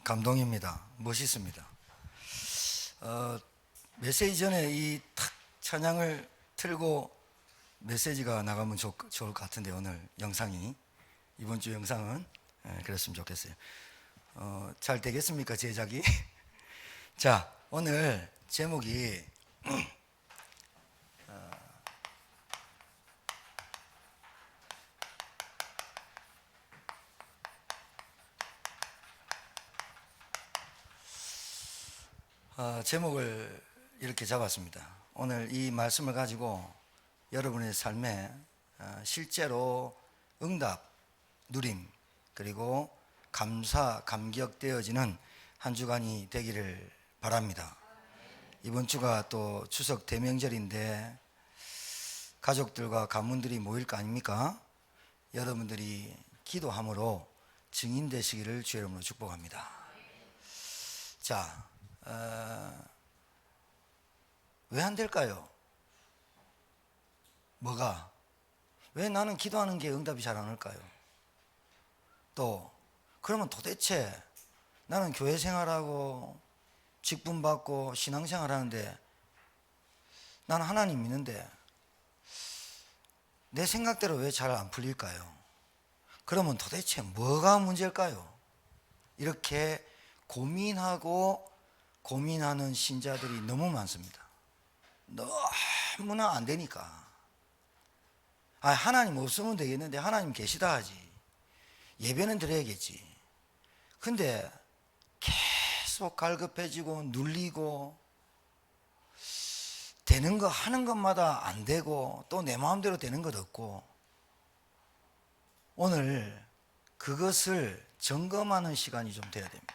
감동입니다. 멋있습니다. 메시지 전에 이 탁 찬양을 틀고 메시지가 나가면 좋을 것 같은데, 오늘 영상이, 이번 주 영상은 그랬으면 좋겠어요. 잘 되겠습니까, 제작이? 자, 오늘 제목이 제목을 이렇게 잡았습니다. 오늘 이 말씀을 가지고 여러분의 삶에 실제로 응답, 누림, 그리고 감사, 감격되어지는 한 주간이 되기를 바랍니다. 이번 주가 또 추석 대명절인데 가족들과 가문들이 모일 거 아닙니까? 여러분들이 기도함으로 증인 되시기를 주의 이름으로 축복합니다. 자, 왜 안 될까요? 뭐가? 왜 나는 기도하는 게 응답이 잘 안 올까요? 또 그러면 도대체 나는 교회 생활하고 직분 받고 신앙생활 하는데 나는 하나님 믿는데 내 생각대로 왜 잘 안 풀릴까요? 그러면 도대체 뭐가 문제일까요? 이렇게 고민하는 신자들이 너무 많습니다. 너무나 안 되니까. 하나님 없으면 되겠는데 하나님 계시다 하지. 예배는 드려야겠지. 근데 계속 갈급해지고 눌리고 되는 거 하는 것마다 안 되고 또 내 마음대로 되는 것 없고, 오늘 그것을 점검하는 시간이 좀 돼야 됩니다.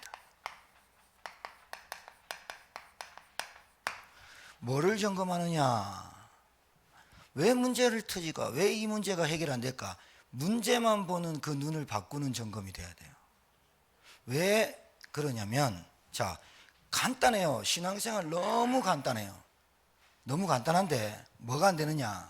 뭐를 점검하느냐? 왜 문제를 터질까? 왜 이 문제가 해결 안 될까? 문제만 보는 그 눈을 바꾸는 점검이 돼야 돼요. 왜 그러냐면, 자, 간단해요. 신앙생활 너무 간단해요. 너무 간단한데 뭐가 안 되느냐?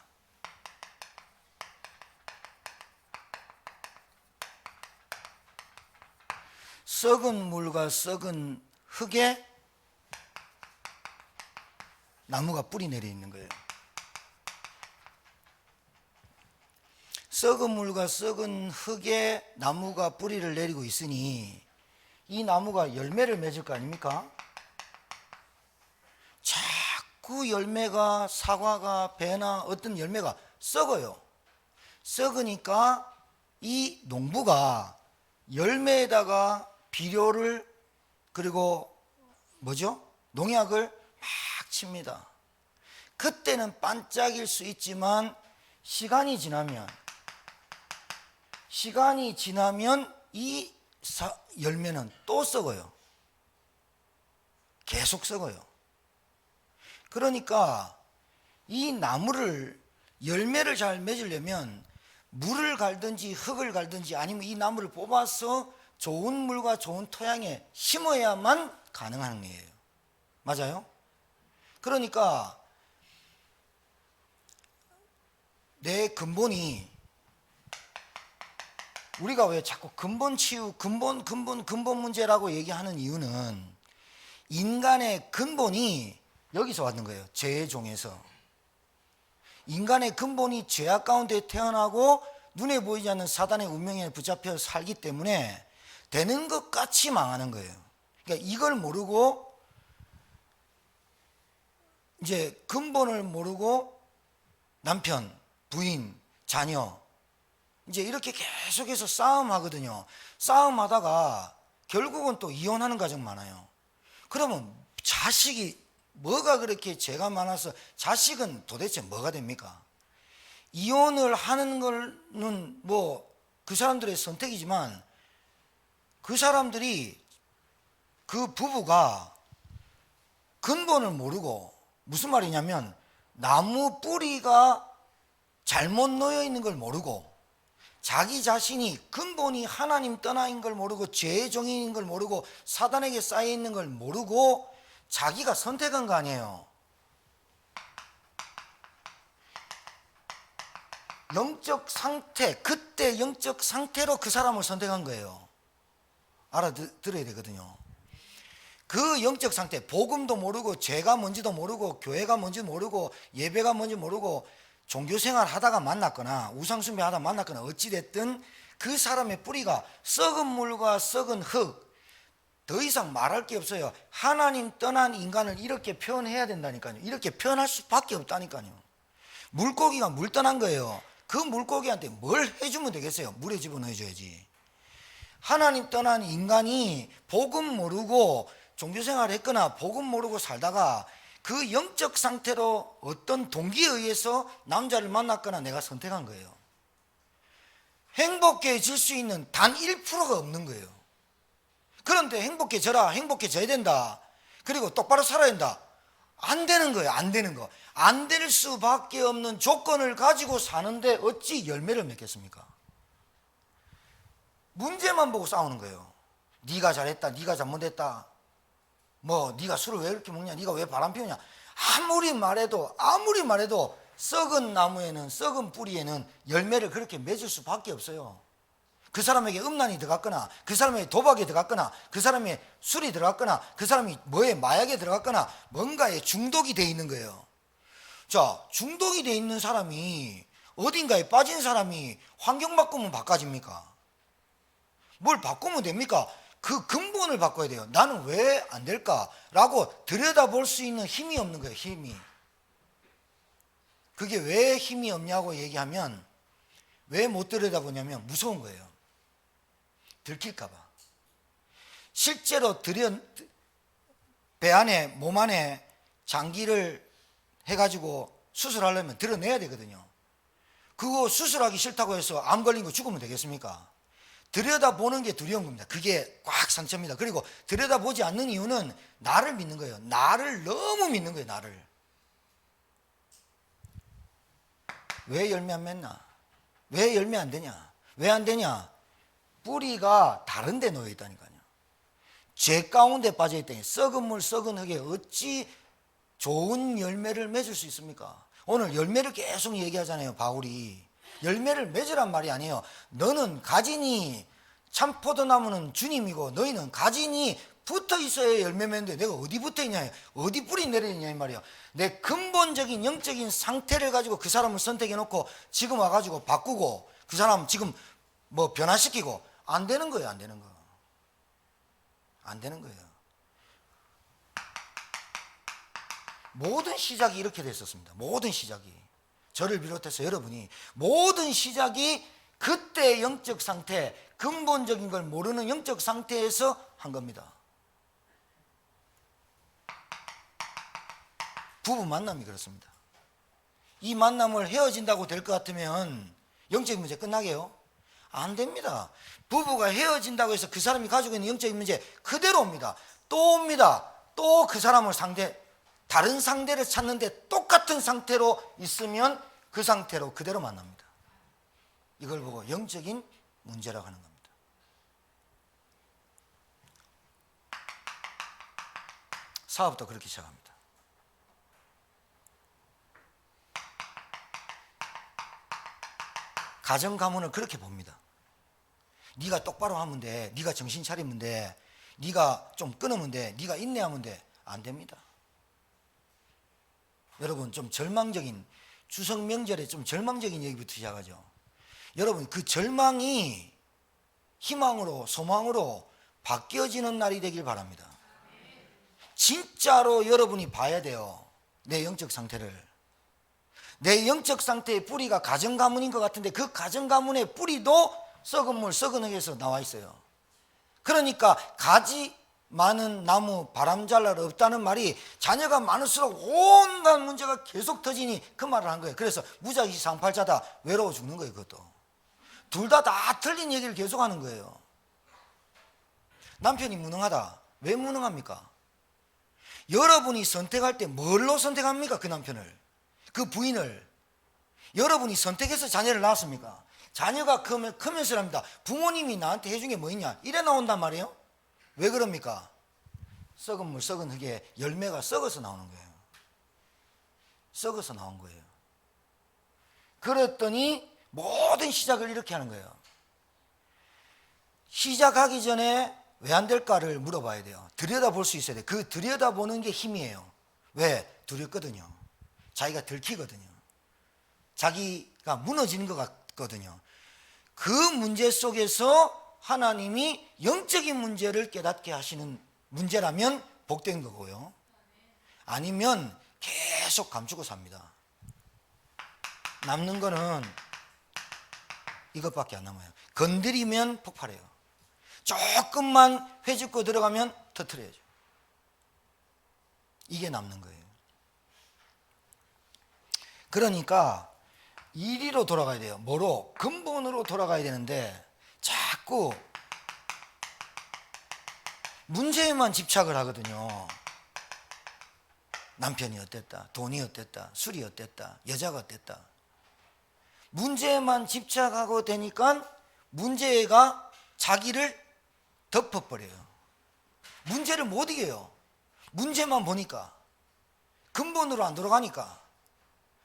썩은 물과 썩은 흙에 나무가 뿌리 내려 있는 거예요. 썩은 물과 썩은 흙에 나무가 뿌리를 내리고 있으니 이 나무가 열매를 맺을 거 아닙니까? 자꾸 열매가, 사과가, 배나 어떤 열매가 썩어요. 썩으니까 이 농부가 열매에다가 비료를, 그리고 농약을 막 칩니다. 그때는 반짝일 수 있지만 시간이 지나면 이 열매는 또 썩어요. 계속 썩어요. 그러니까 이 나무를, 열매를 잘 맺으려면 물을 갈든지 흙을 갈든지 아니면 이 나무를 뽑아서 좋은 물과 좋은 토양에 심어야만 가능한 거예요. 맞아요? 그러니까 내 근본이, 우리가 왜 자꾸 근본 문제라고 얘기하는 이유는 인간의 근본이 여기서 왔는 거예요. 죄의 종에서. 인간의 근본이 죄악 가운데 태어나고 눈에 보이지 않는 사단의 운명에 붙잡혀 살기 때문에 되는 것 같이 망하는 거예요. 그러니까 이걸 모르고, 이제 근본을 모르고 남편, 부인, 자녀, 이제 이렇게 계속해서 싸움하거든요. 싸움하다가 결국은 또 이혼하는 가정 많아요. 그러면 자식이 뭐가 그렇게 죄가 많아서, 자식은 도대체 뭐가 됩니까? 이혼을 하는 거는 뭐 그 사람들의 선택이지만, 그 사람들이, 그 부부가 근본을 모르고, 무슨 말이냐면 나무 뿌리가 잘못 놓여 있는 걸 모르고, 자기 자신이 근본이 하나님 떠나인 걸 모르고 죄의 종인 걸 모르고 사단에게 쌓여 있는 걸 모르고 자기가 선택한 거 아니에요. 영적 상태, 그때 영적 상태로 그 사람을 선택한 거예요. 알아들어야 되거든요. 그 영적 상태, 복음도 모르고 죄가 뭔지도 모르고 교회가 뭔지 모르고 예배가 뭔지 모르고 종교생활 하다가 만났거나 우상숭배 하다가 만났거나 어찌됐든 그 사람의 뿌리가 썩은 물과 썩은 흙, 더 이상 말할 게 없어요. 하나님 떠난 인간을 이렇게 표현해야 된다니까요. 이렇게 표현할 수밖에 없다니까요. 물고기가 물 떠난 거예요. 그 물고기한테 뭘 해주면 되겠어요? 물에 집어넣어줘야지. 하나님 떠난 인간이 복음 모르고 종교생활을 했거나 복음 모르고 살다가 그 영적 상태로 어떤 동기에 의해서 남자를 만났거나 내가 선택한 거예요. 행복해질 수 있는 단 1%가 없는 거예요. 그런데 행복해져라, 행복해져야 된다, 그리고 똑바로 살아야 된다, 안 되는 거예요. 안 되는 거. 안 될 수밖에 없는 조건을 가지고 사는데 어찌 열매를 맺겠습니까? 문제만 보고 싸우는 거예요. 네가 잘했다, 네가 잘못했다, 뭐 네가 술을 왜 이렇게 먹냐, 네가 왜 바람 피우냐. 아무리 말해도 썩은 나무에는, 썩은 뿌리에는 열매를 그렇게 맺을 수밖에 없어요. 그 사람에게 음란이 들어갔거나, 그 사람에게 도박이 들어갔거나, 그 사람의 술이 들어갔거나, 그 사람이 뭐에 마약에 들어갔거나 뭔가에 중독이 돼 있는 거예요. 자, 중독이 돼 있는 사람이, 어딘가에 빠진 사람이 환경 바꾸면 바꿔집니까? 뭘 바꾸면 됩니까? 그 근본을 바꿔야 돼요. 나는 왜 안 될까라고 들여다볼 수 있는 힘이 없는 거예요. 힘이. 그게 왜 힘이 없냐고 얘기하면, 왜 못 들여다보냐면 무서운 거예요. 들킬까 봐. 실제로 배 안에, 몸 안에 장기를 해가지고 수술하려면 드러내야 되거든요. 그거 수술하기 싫다고 해서 암 걸린 거 죽으면 되겠습니까? 들여다보는 게 두려운 겁니다. 그게 꽉 상처입니다. 그리고 들여다보지 않는 이유는 나를 믿는 거예요. 나를 너무 믿는 거예요. 나를. 왜 열매 안 맺나? 왜 열매 안 되냐? 왜 안 되냐? 뿌리가 다른 데 놓여 있다니까요. 죄 가운데 빠져 있다니. 썩은 물, 썩은 흙에 어찌 좋은 열매를 맺을 수 있습니까? 오늘 열매를 계속 얘기하잖아요. 바울이. 열매를 맺으란 말이 아니에요. 너는 가지니, 참포도나무는 주님이고 너희는 가지니 붙어 있어야 열매 맺는데 내가 어디 붙어 있냐, 어디 뿌리 내려 있냐 이 말이에요. 내 근본적인 영적인 상태를 가지고 그 사람을 선택해 놓고 지금 와가지고 바꾸고 그 사람 지금 뭐 변화시키고 안 되는 거예요. 안 되는 거. 안 되는 거예요. 모든 시작이 이렇게 됐었습니다. 모든 시작이. 저를 비롯해서 여러분이 모든 시작이 그때 영적 상태, 근본적인 걸 모르는 영적 상태에서 한 겁니다. 부부 만남이 그렇습니다. 이 만남을 헤어진다고 될 것 같으면 영적인 문제 끝나게요? 안 됩니다. 부부가 헤어진다고 해서 그 사람이 가지고 있는 영적인 문제 그대로 옵니다. 또 옵니다. 또 그 사람을 다른 상대를 찾는데 똑같은 상태로 있으면 그 상태로 그대로 만납니다. 이걸 보고 영적인 문제라고 하는 겁니다. 사업도 그렇게 시작합니다. 가정 가문을 그렇게 봅니다. 네가 똑바로 하면 돼, 네가 정신 차리면 돼, 네가 좀 끊으면 돼, 네가 인내하면 돼. 안 됩니다. 여러분, 좀 절망적인, 추석 명절에 좀 절망적인 얘기부터 시작하죠. 여러분, 그 절망이 희망으로, 소망으로 바뀌어지는 날이 되길 바랍니다. 진짜로 여러분이 봐야 돼요. 내 영적 상태를. 내 영적 상태의 뿌리가 가정 가문인 것 같은데 그 가정 가문의 뿌리도 썩은 물, 썩은 흙에서 나와 있어요. 그러니까 가지 많은 나무 바람 잘 날 없다는 말이 자녀가 많을수록 온갖 문제가 계속 터지니 그 말을 한 거예요. 그래서 무작위 상팔자다, 외로워 죽는 거예요. 그것도 둘 다 틀린 얘기를 계속 하는 거예요. 남편이 무능하다. 왜 무능합니까? 여러분이 선택할 때 뭘로 선택합니까? 그 남편을, 그 부인을 여러분이 선택해서 자녀를 낳았습니까? 자녀가 크면서랍니다. 부모님이 나한테 해준 게 뭐 있냐? 이래 나온단 말이에요. 왜 그럽니까? 썩은 물, 썩은 흙에 열매가 썩어서 나오는 거예요. 썩어서 나온 거예요. 그랬더니 모든 시작을 이렇게 하는 거예요. 시작하기 전에 왜 안 될까를 물어봐야 돼요. 들여다볼 수 있어야 돼요. 그 들여다보는 게 힘이에요. 왜? 두렵거든요. 자기가 들키거든요. 자기가 무너지는 것 같거든요. 그 문제 속에서 하나님이 영적인 문제를 깨닫게 하시는 문제라면 복된 거고요. 아니면 계속 감추고 삽니다. 남는 거는 이것밖에 안 남아요. 건드리면 폭발해요. 조금만 회집고 들어가면 터트려야죠. 이게 남는 거예요. 그러니까 이리로 돌아가야 돼요. 뭐로? 근본으로 돌아가야 되는데 자꾸 문제에만 집착을 하거든요. 남편이 어땠다, 돈이 어땠다, 술이 어땠다, 여자가 어땠다. 문제에만 집착하고 되니까 문제가 자기를 덮어버려요. 문제를 못 이겨요. 문제만 보니까, 근본으로 안 돌아가니까,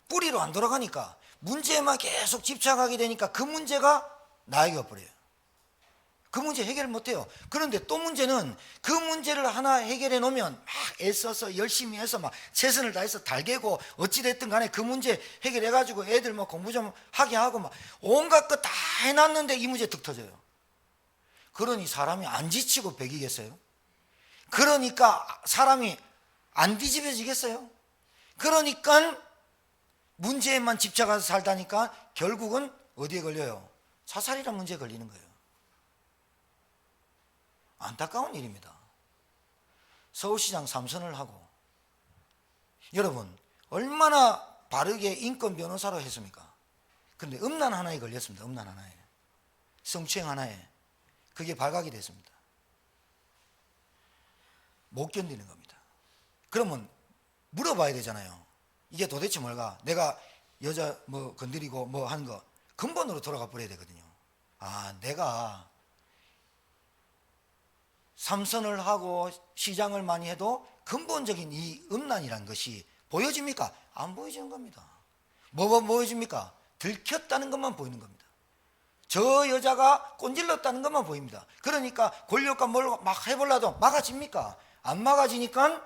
뿌리로 안 돌아가니까, 문제에만 계속 집착하게 되니까 그 문제가 나에게 와버려요. 그 문제 해결 못해요. 그런데 또 문제는 그 문제를 하나 해결해 놓으면 막 애써서 열심히 해서 막 최선을 다해서 달개고 어찌됐든 간에 그 문제 해결해 가지고 애들 뭐 공부 좀 하게 하고 막 온갖 거 다 해놨는데 이 문제 툭 터져요. 그러니 사람이 안 지치고 배기겠어요? 그러니까 사람이 안 뒤집어지겠어요? 그러니까 문제에만 집착해서 살다니까 결국은 어디에 걸려요? 자살이라는 문제에 걸리는 거예요. 안타까운 일입니다. 서울시장 3선을 하고 여러분 얼마나 바르게 인권 변호사로 했습니까? 그런데 음란 하나에 걸렸습니다. 음란 하나에, 성추행 하나에 그게 발각이 됐습니다. 못 견디는 겁니다. 그러면 물어봐야 되잖아요. 이게 도대체 뭘까? 내가 여자 뭐 건드리고 뭐 하는 거 근본으로 돌아가 버려야 되거든요. 아, 내가 삼선을 하고 시장을 많이 해도 근본적인 이 음란이라는 것이 보여집니까? 안 보여지는 겁니다. 뭐가 보여집니까? 들켰다는 것만 보이는 겁니다. 저 여자가 꼰질렀다는 것만 보입니다. 그러니까 권력과 뭘 막 해보려도 막아집니까? 안 막아지니까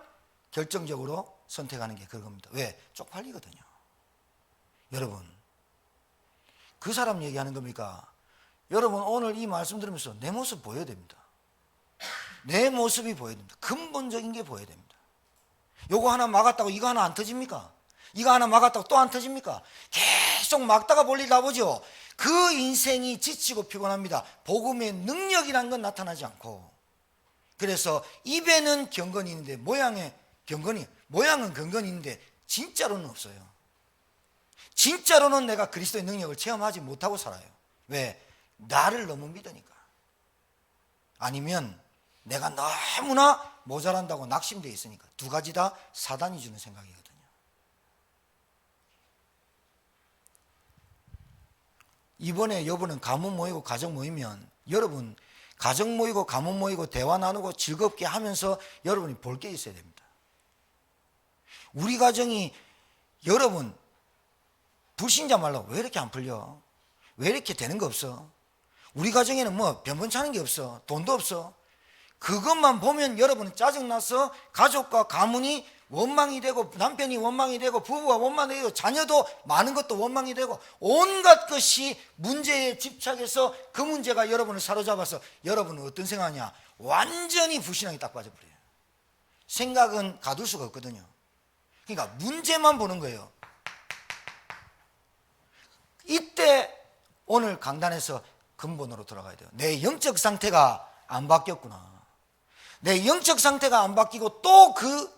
결정적으로 선택하는 게 그겁니다. 왜? 쪽팔리거든요. 여러분, 그 사람 얘기하는 겁니까? 여러분 오늘 이 말씀 들으면서 내 모습 보여야 됩니다. 내 모습이 보여야 됩니다. 근본적인 게 보여야 됩니다. 요거 하나 막았다고 이거 하나 안 터집니까? 이거 하나 막았다고 또 안 터집니까? 계속 막다가 볼 일 나보죠. 그 인생이 지치고 피곤합니다. 복음의 능력이란 건 나타나지 않고. 그래서 입에는 경건이 있는데 모양은 경건이 있는데 진짜로는 없어요. 진짜로는 내가 그리스도의 능력을 체험하지 못하고 살아요. 왜? 나를 너무 믿으니까. 아니면 내가 너무나 모자란다고 낙심되어 있으니까. 두 가지 다 사단이 주는 생각이거든요. 이번에 여러분은 가문 모이고 가정 모이면 여러분 가정 모이고 가문 모이고 대화 나누고 즐겁게 하면서 여러분이 볼 게 있어야 됩니다. 우리 가정이 여러분 불신자 말라고 왜 이렇게 안 풀려? 왜 이렇게 되는 거 없어? 우리 가정에는 뭐 변변찮은 게 없어. 돈도 없어. 그것만 보면 여러분은 짜증나서 가족과 가문이 원망이 되고 남편이 원망이 되고 부부가 원망이 되고 자녀도 많은 것도 원망이 되고 온갖 것이 문제에 집착해서 그 문제가 여러분을 사로잡아서 여러분은 어떤 생각하냐? 완전히 불신앙이 딱 빠져버려요. 생각은 가둘 수가 없거든요. 그러니까 문제만 보는 거예요. 이때 오늘 강단에서 근본으로 돌아가야 돼요. 내 영적 상태가 안 바뀌었구나. 내 영적 상태가 안 바뀌고 또 그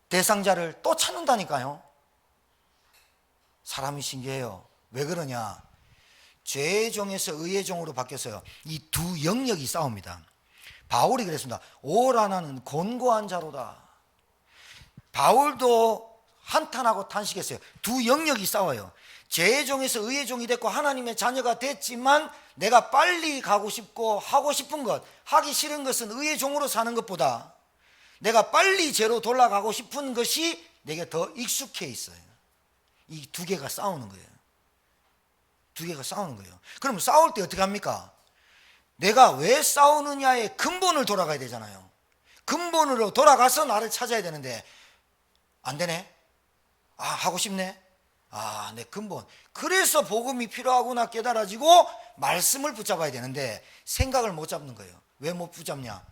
대상자를 또 찾는다니까요. 사람이 신기해요. 왜 그러냐? 죄의 종에서 의의 종으로 바뀌었어요. 이 두 영역이 싸웁니다. 바울이 그랬습니다. 오라나는 곤고한 자로다. 바울도 한탄하고 탄식했어요. 두 영역이 싸워요. 죄의 종에서 의의 종이 됐고 하나님의 자녀가 됐지만 내가 빨리 가고 싶고 하고 싶은 것, 하기 싫은 것은 의의 종으로 사는 것보다 내가 빨리 죄로 돌아가고 싶은 것이 내게 더 익숙해 있어요. 이 두 개가 싸우는 거예요. 두 개가 싸우는 거예요. 그럼 싸울 때 어떻게 합니까? 내가 왜 싸우느냐의 근본을 돌아가야 되잖아요. 근본으로 돌아가서 나를 찾아야 되는데 안 되네. 아, 하고 싶네. 아, 내 근본. 그래서 복음이 필요하구나 깨달아지고 말씀을 붙잡아야 되는데 생각을 못 잡는 거예요. 왜 못 붙잡냐?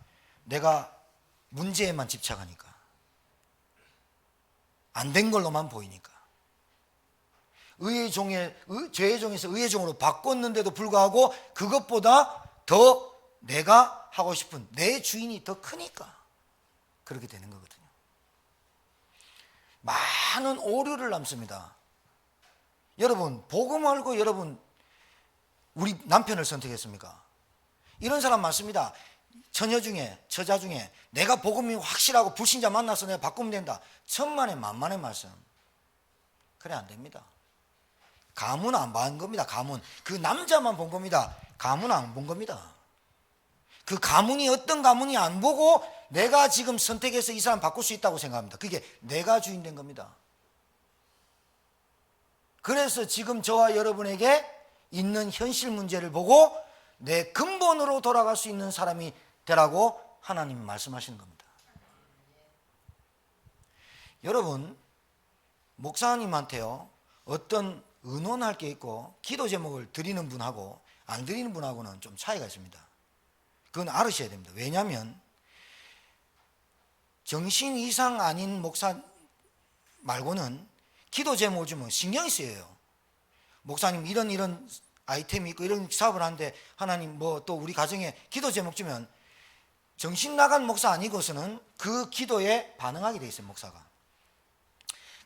내가 문제에만 집착하니까. 안 된 걸로만 보이니까. 죄의 종에서 의의 종으로 바꿨는데도 불구하고 그것보다 더 내가 하고 싶은 내 주인이 더 크니까 그렇게 되는 거거든요. 많은 오류를 남습니다. 여러분, 복음 알고 여러분 우리 남편을 선택했습니까? 이런 사람 많습니다. 처자 중에 내가 복음이 확실하고 불신자 만나서 내가 바꾸면 된다. 천만에 만만의 말씀. 그래 안 됩니다. 가문 안 본 겁니다. 가문. 그 남자만 본 겁니다. 가문 안 본 겁니다. 그 가문이 어떤 가문이 안 보고 내가 지금 선택해서 이 사람 바꿀 수 있다고 생각합니다. 그게 내가 주인 된 겁니다. 그래서 지금 저와 여러분에게 있는 현실 문제를 보고 내 근본으로 돌아갈 수 있는 사람이 되라고 하나님이 말씀하시는 겁니다. 여러분, 목사님한테요 어떤 의논할 게 있고 기도 제목을 드리는 분하고 안 드리는 분하고는 좀 차이가 있습니다. 그건 알으셔야 됩니다. 왜냐하면 정신 이상 아닌 목사 말고는 기도 제목을 주면 신경이 쓰여요. 목사님 이런 아이템이 있고 이런 사업을 하는데 하나님 뭐 또 우리 가정에 기도 제목 주면 정신 나간 목사 아니고서는 그 기도에 반응하게 돼 있어요. 목사가.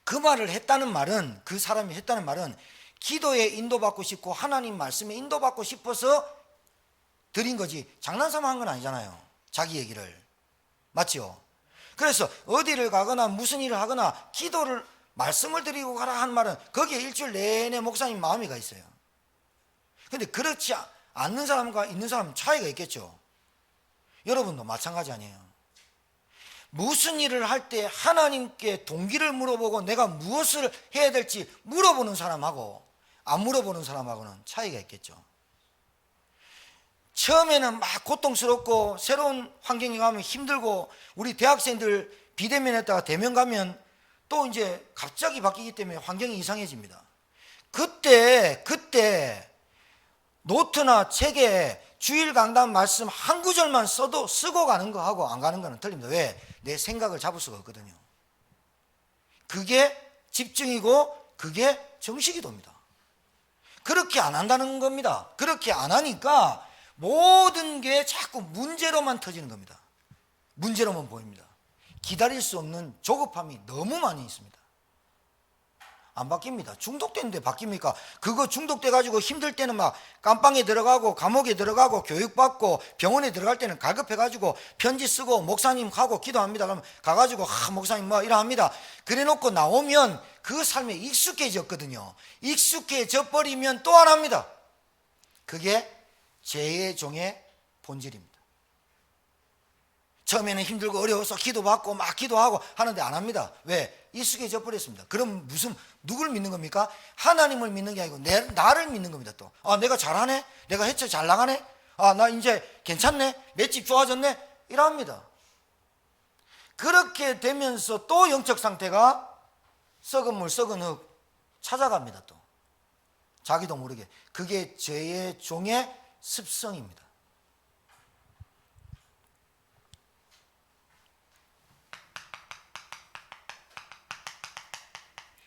그 말을 했다는 말은, 그 사람이 했다는 말은 기도에 인도받고 싶고 하나님 말씀에 인도받고 싶어서 드린 거지 장난삼아 한 건 아니잖아요. 자기 얘기를. 맞죠? 그래서 어디를 가거나 무슨 일을 하거나 기도를 말씀을 드리고 가라 한 말은 거기에 일주일 내내 목사님 마음이 가 있어요. 근데 그렇지 않는 사람과 있는 사람은 차이가 있겠죠. 여러분도 마찬가지 아니에요. 무슨 일을 할 때 하나님께 동기를 물어보고 내가 무엇을 해야 될지 물어보는 사람하고 안 물어보는 사람하고는 차이가 있겠죠. 처음에는 막 고통스럽고 새로운 환경에 가면 힘들고 우리 대학생들 비대면 했다가 대면 가면 또 이제 갑자기 바뀌기 때문에 환경이 이상해집니다. 그때 노트나 책에 주일 강단 말씀 한 구절만 쓰고 가는 거하고 안 가는 거는 틀립니다. 왜? 내 생각을 잡을 수가 없거든요. 그게 집중이고 그게 정식이도입니다. 그렇게 안 한다는 겁니다. 그렇게 안 하니까 모든 게 자꾸 문제로만 터지는 겁니다. 문제로만 보입니다. 기다릴 수 없는 조급함이 너무 많이 있습니다. 안 바뀝니다. 중독됐는데 바뀝니까? 그거 중독돼 가지고 힘들 때는 막 깜빵에 들어가고 감옥에 들어가고 교육받고 병원에 들어갈 때는 갈급해 가지고 편지 쓰고 목사님 가고 기도합니다. 그러면 가가지고 목사님 뭐 이러합니다. 그래 놓고 나오면 그 삶에 익숙해졌거든요. 익숙해져 버리면 또 안 합니다. 그게 죄의 종의 본질입니다. 처음에는 힘들고 어려워서 기도받고 막 기도하고 하는데 안 합니다. 왜? 익숙해져 버렸습니다. 그럼 누굴 믿는 겁니까? 하나님을 믿는 게 아니고 나를 믿는 겁니다. 또 내가 잘하네? 내가 해체 잘 나가네? 나 이제 괜찮네? 맷집 좋아졌네? 이러합니다. 그렇게 되면서 또 영적 상태가 썩은 물 썩은 흙 찾아갑니다. 또 자기도 모르게. 그게 죄의 종의 습성입니다.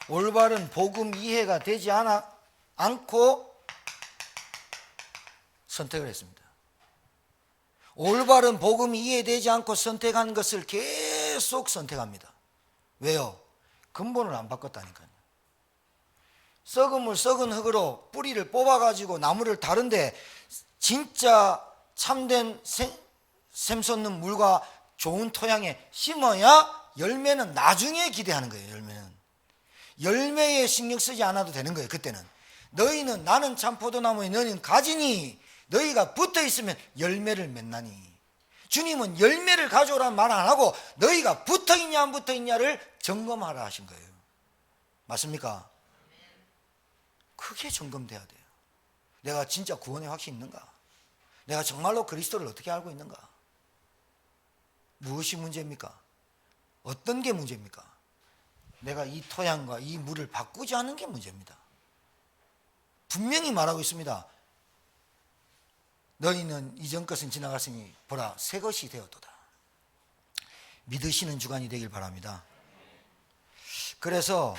올바른 복음 이해가 되지 않고 선택을 했습니다. 올바른 복음이 이해되지 않고 선택한 것을 계속 선택합니다. 왜요? 근본을 안 바꿨다니까요. 썩은 물 썩은 흙으로 뿌리를 뽑아가지고 나무를 다른데 진짜 참된 샘솟는 물과 좋은 토양에 심어야 열매는 나중에 기대하는 거예요. 열매에 신경 쓰지 않아도 되는 거예요. 그때는 너희는 나는 참 포도나무에 너희는 가지니 너희가 붙어 있으면 열매를 맺나니. 주님은 열매를 가져오라는 말 안 하고 너희가 붙어 있냐 안 붙어 있냐를 점검하라 하신 거예요. 맞습니까? 그게 점검돼야 돼요. 내가 진짜 구원의 확신이 있는가? 내가 정말로 그리스도를 어떻게 알고 있는가? 무엇이 문제입니까? 어떤 게 문제입니까? 내가 이 토양과 이 물을 바꾸지 않는 게 문제입니다. 분명히 말하고 있습니다. 너희는 이전 것은 지나갔으니 보라 새 것이 되었도다. 믿으시는 주간이 되길 바랍니다. 그래서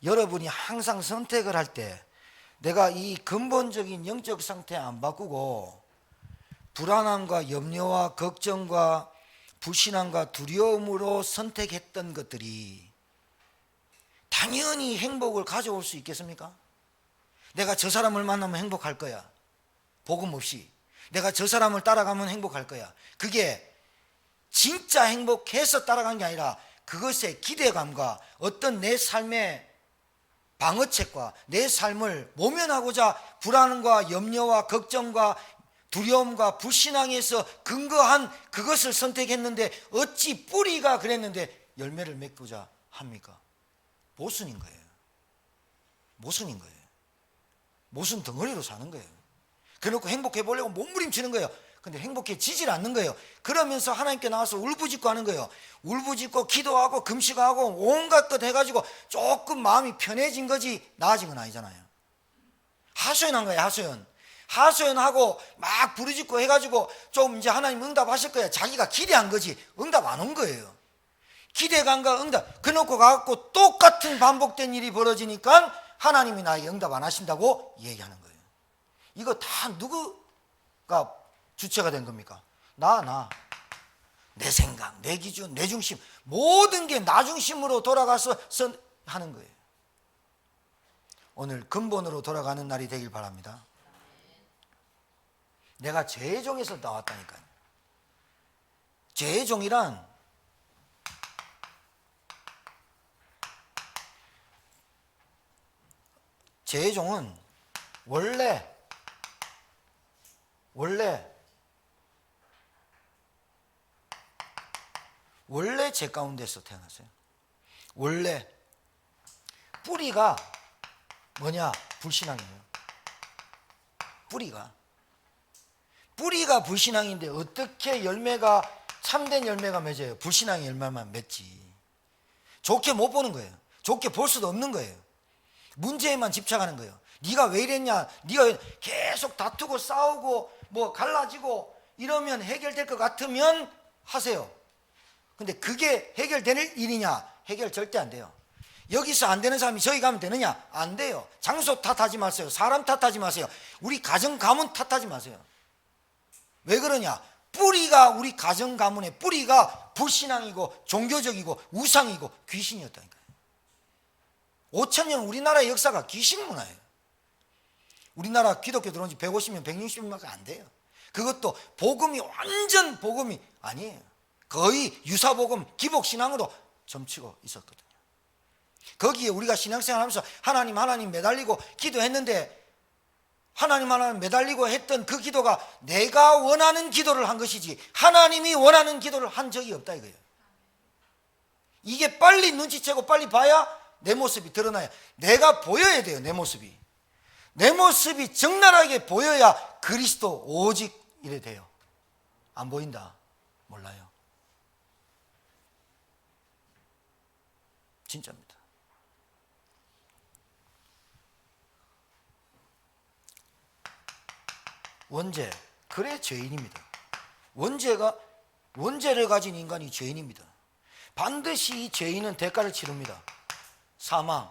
여러분이 항상 선택을 할 때 내가 이 근본적인 영적 상태 안 바꾸고 불안함과 염려와 걱정과 불신함과 두려움으로 선택했던 것들이 당연히 행복을 가져올 수 있겠습니까? 내가 저 사람을 만나면 행복할 거야. 복음 없이. 내가 저 사람을 따라가면 행복할 거야. 그게 진짜 행복해서 따라간 게 아니라 그것의 기대감과 어떤 내 삶의 방어책과 내 삶을 모면하고자 불안과 염려와 걱정과 두려움과 불신앙에서 근거한 그것을 선택했는데 어찌 뿌리가 그랬는데 열매를 맺고자 합니까? 모순인 거예요. 모순인 거예요. 모순 덩어리로 사는 거예요. 그래놓고 행복해 보려고 몸부림치는 거예요. 근데 행복해지질 않는 거예요. 그러면서 하나님께 나와서 울부짖고 하는 거예요. 울부짖고 기도하고 금식하고 온갖 것 해가지고 조금 마음이 편해진 거지 나아진 건 아니잖아요. 하소연한 거예요. 하소연하고 막 부르짖고 해가지고 좀 이제 하나님 응답하실 거야. 자기가 기대한 거지 응답 안 온 거예요. 기대감과 응답 그놓고 가갖고 똑같은 반복된 일이 벌어지니까 하나님이 나에게 응답 안 하신다고 얘기하는 거예요. 이거 다 누구가 주체가 된 겁니까? 내 생각, 내 기준, 내 중심 모든 게 나 중심으로 돌아가서 하는 거예요. 오늘 근본으로 돌아가는 날이 되길 바랍니다. 내가 죄의 종에서 나왔다니까요. 죄의 종이란 죄의 종은 원래 죄 가운데서 태어났어요. 원래 뿌리가 뭐냐? 불신앙이에요. 뿌리가 불신앙인데 어떻게 열매가 참된 열매가 맺어요? 불신앙의 열매만 맺지. 좋게 못 보는 거예요. 좋게 볼 수도 없는 거예요. 문제에만 집착하는 거예요. 네가 왜 이랬냐? 네가 계속 다투고 싸우고 뭐 갈라지고 이러면 해결될 것 같으면 하세요. 근데 그게 해결될 일이냐? 해결 절대 안 돼요. 여기서 안 되는 사람이 저기 가면 되느냐? 안 돼요. 장소 탓하지 마세요. 사람 탓하지 마세요. 우리 가정 가문 탓하지 마세요. 왜 그러냐? 뿌리가 우리 가정 가문의 뿌리가 불신앙이고 종교적이고 우상이고 귀신이었다니까요. 5,000년 우리나라의 역사가 귀신 문화예요. 우리나라 기독교 들어온 지 150년, 160년밖에 안 돼요. 그것도 복음이 완전 복음이 아니에요. 거의 유사복음, 기복신앙으로 점치고 있었거든요. 거기에 우리가 신앙생활 하면서 하나님 매달리고 기도했는데 하나님 매달리고 했던 그 기도가 내가 원하는 기도를 한 것이지 하나님이 원하는 기도를 한 적이 없다 이거예요. 이게 빨리 눈치채고 빨리 봐야 내 모습이 드러나야 내가 보여야 돼요. 내 모습이 적나라하게 보여야 그리스도 오직 이래 돼요. 안 보인다? 몰라요. 진짜입니다. 원죄, 그래 죄인입니다. 원죄를 가진 인간이 죄인입니다. 반드시 이 죄인은 대가를 치릅니다. 사망.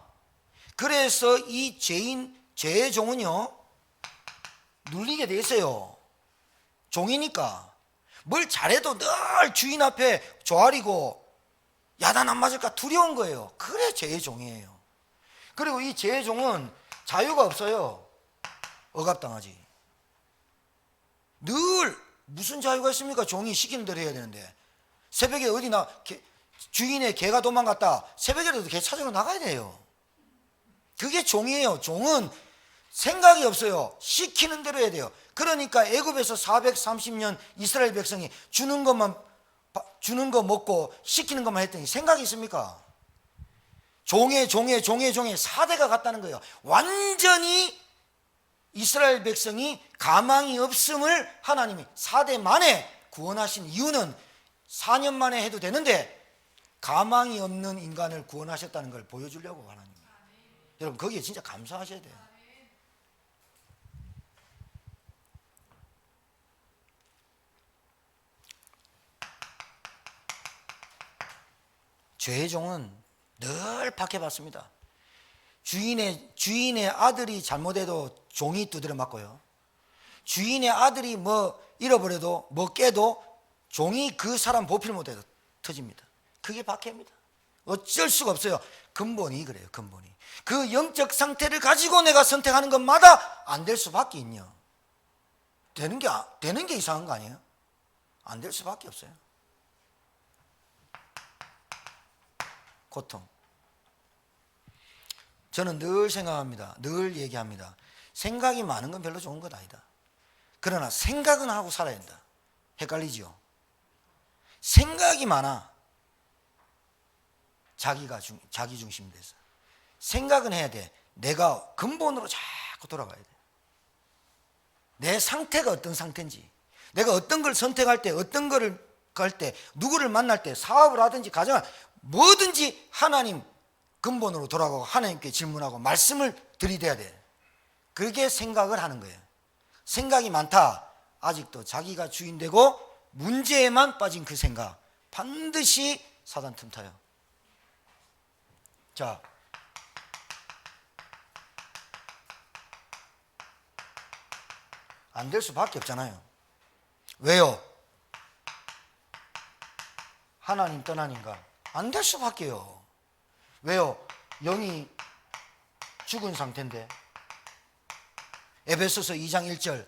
그래서 이 죄의 종은요 눌리게 돼 있어요. 종이니까 뭘 잘해도 늘 주인 앞에 조아리고 야단 안 맞을까 두려운 거예요. 그래 죄의 종이에요. 그리고 이 죄의 종은 자유가 없어요. 억압당하지. 늘 무슨 자유가 있습니까? 종이 시키는 대로 해야 되는데 새벽에 어디나 주인의 개가 도망갔다 새벽에라도 개 찾으러 나가야 돼요. 그게 종이에요. 종은 생각이 없어요. 시키는 대로 해야 돼요. 그러니까 애굽에서 430년 이스라엘 백성이 주는 거 먹고 시키는 것만 했더니 생각이 있습니까? 종의 4대가 갔다는 거예요. 완전히 이스라엘 백성이 가망이 없음을 하나님이 4대 만에 구원하신 이유는 4년 만에 해도 되는데 가망이 없는 인간을 구원하셨다는 걸 보여주려고 하나님. 여러분 거기에 진짜 감사하셔야 돼요. 죄의 종은 늘 박해받습니다. 주인의 아들이 잘못해도 종이 두드려 맞고요. 주인의 아들이 뭐 잃어버려도 뭐 깨도 종이 그 사람 보필 못해도 터집니다. 그게 박해입니다. 어쩔 수가 없어요. 근본이 그래요. 근본이. 그 영적 상태를 가지고 내가 선택하는 것마다 안 될 수밖에 있냐. 되는 게 이상한 거 아니에요? 안 될 수밖에 없어요. 고통. 저는 늘 생각합니다. 늘 얘기합니다. 생각이 많은 건 별로 좋은 것 아니다. 그러나 생각은 하고 살아야 된다. 헷갈리지요? 생각이 많아. 자기 중심이 돼서. 생각은 해야 돼. 내가 근본으로 자꾸 돌아가야 돼. 내 상태가 어떤 상태인지, 내가 어떤 걸 선택할 때, 어떤 거를 갈 때, 누구를 만날 때, 사업을 하든지 가정을 뭐든지 하나님 근본으로 돌아가고 하나님께 질문하고 말씀을 들이대야 돼. 그게 생각을 하는 거예요. 생각이 많다. 아직도 자기가 주인되고 문제에만 빠진 그 생각 반드시 사단 틈타요. 자, 안 될 수밖에 없잖아요. 왜요? 하나님 떠나니까 안 될 수밖에요. 왜요? 영이 죽은 상태인데. 에베소서 2장 1절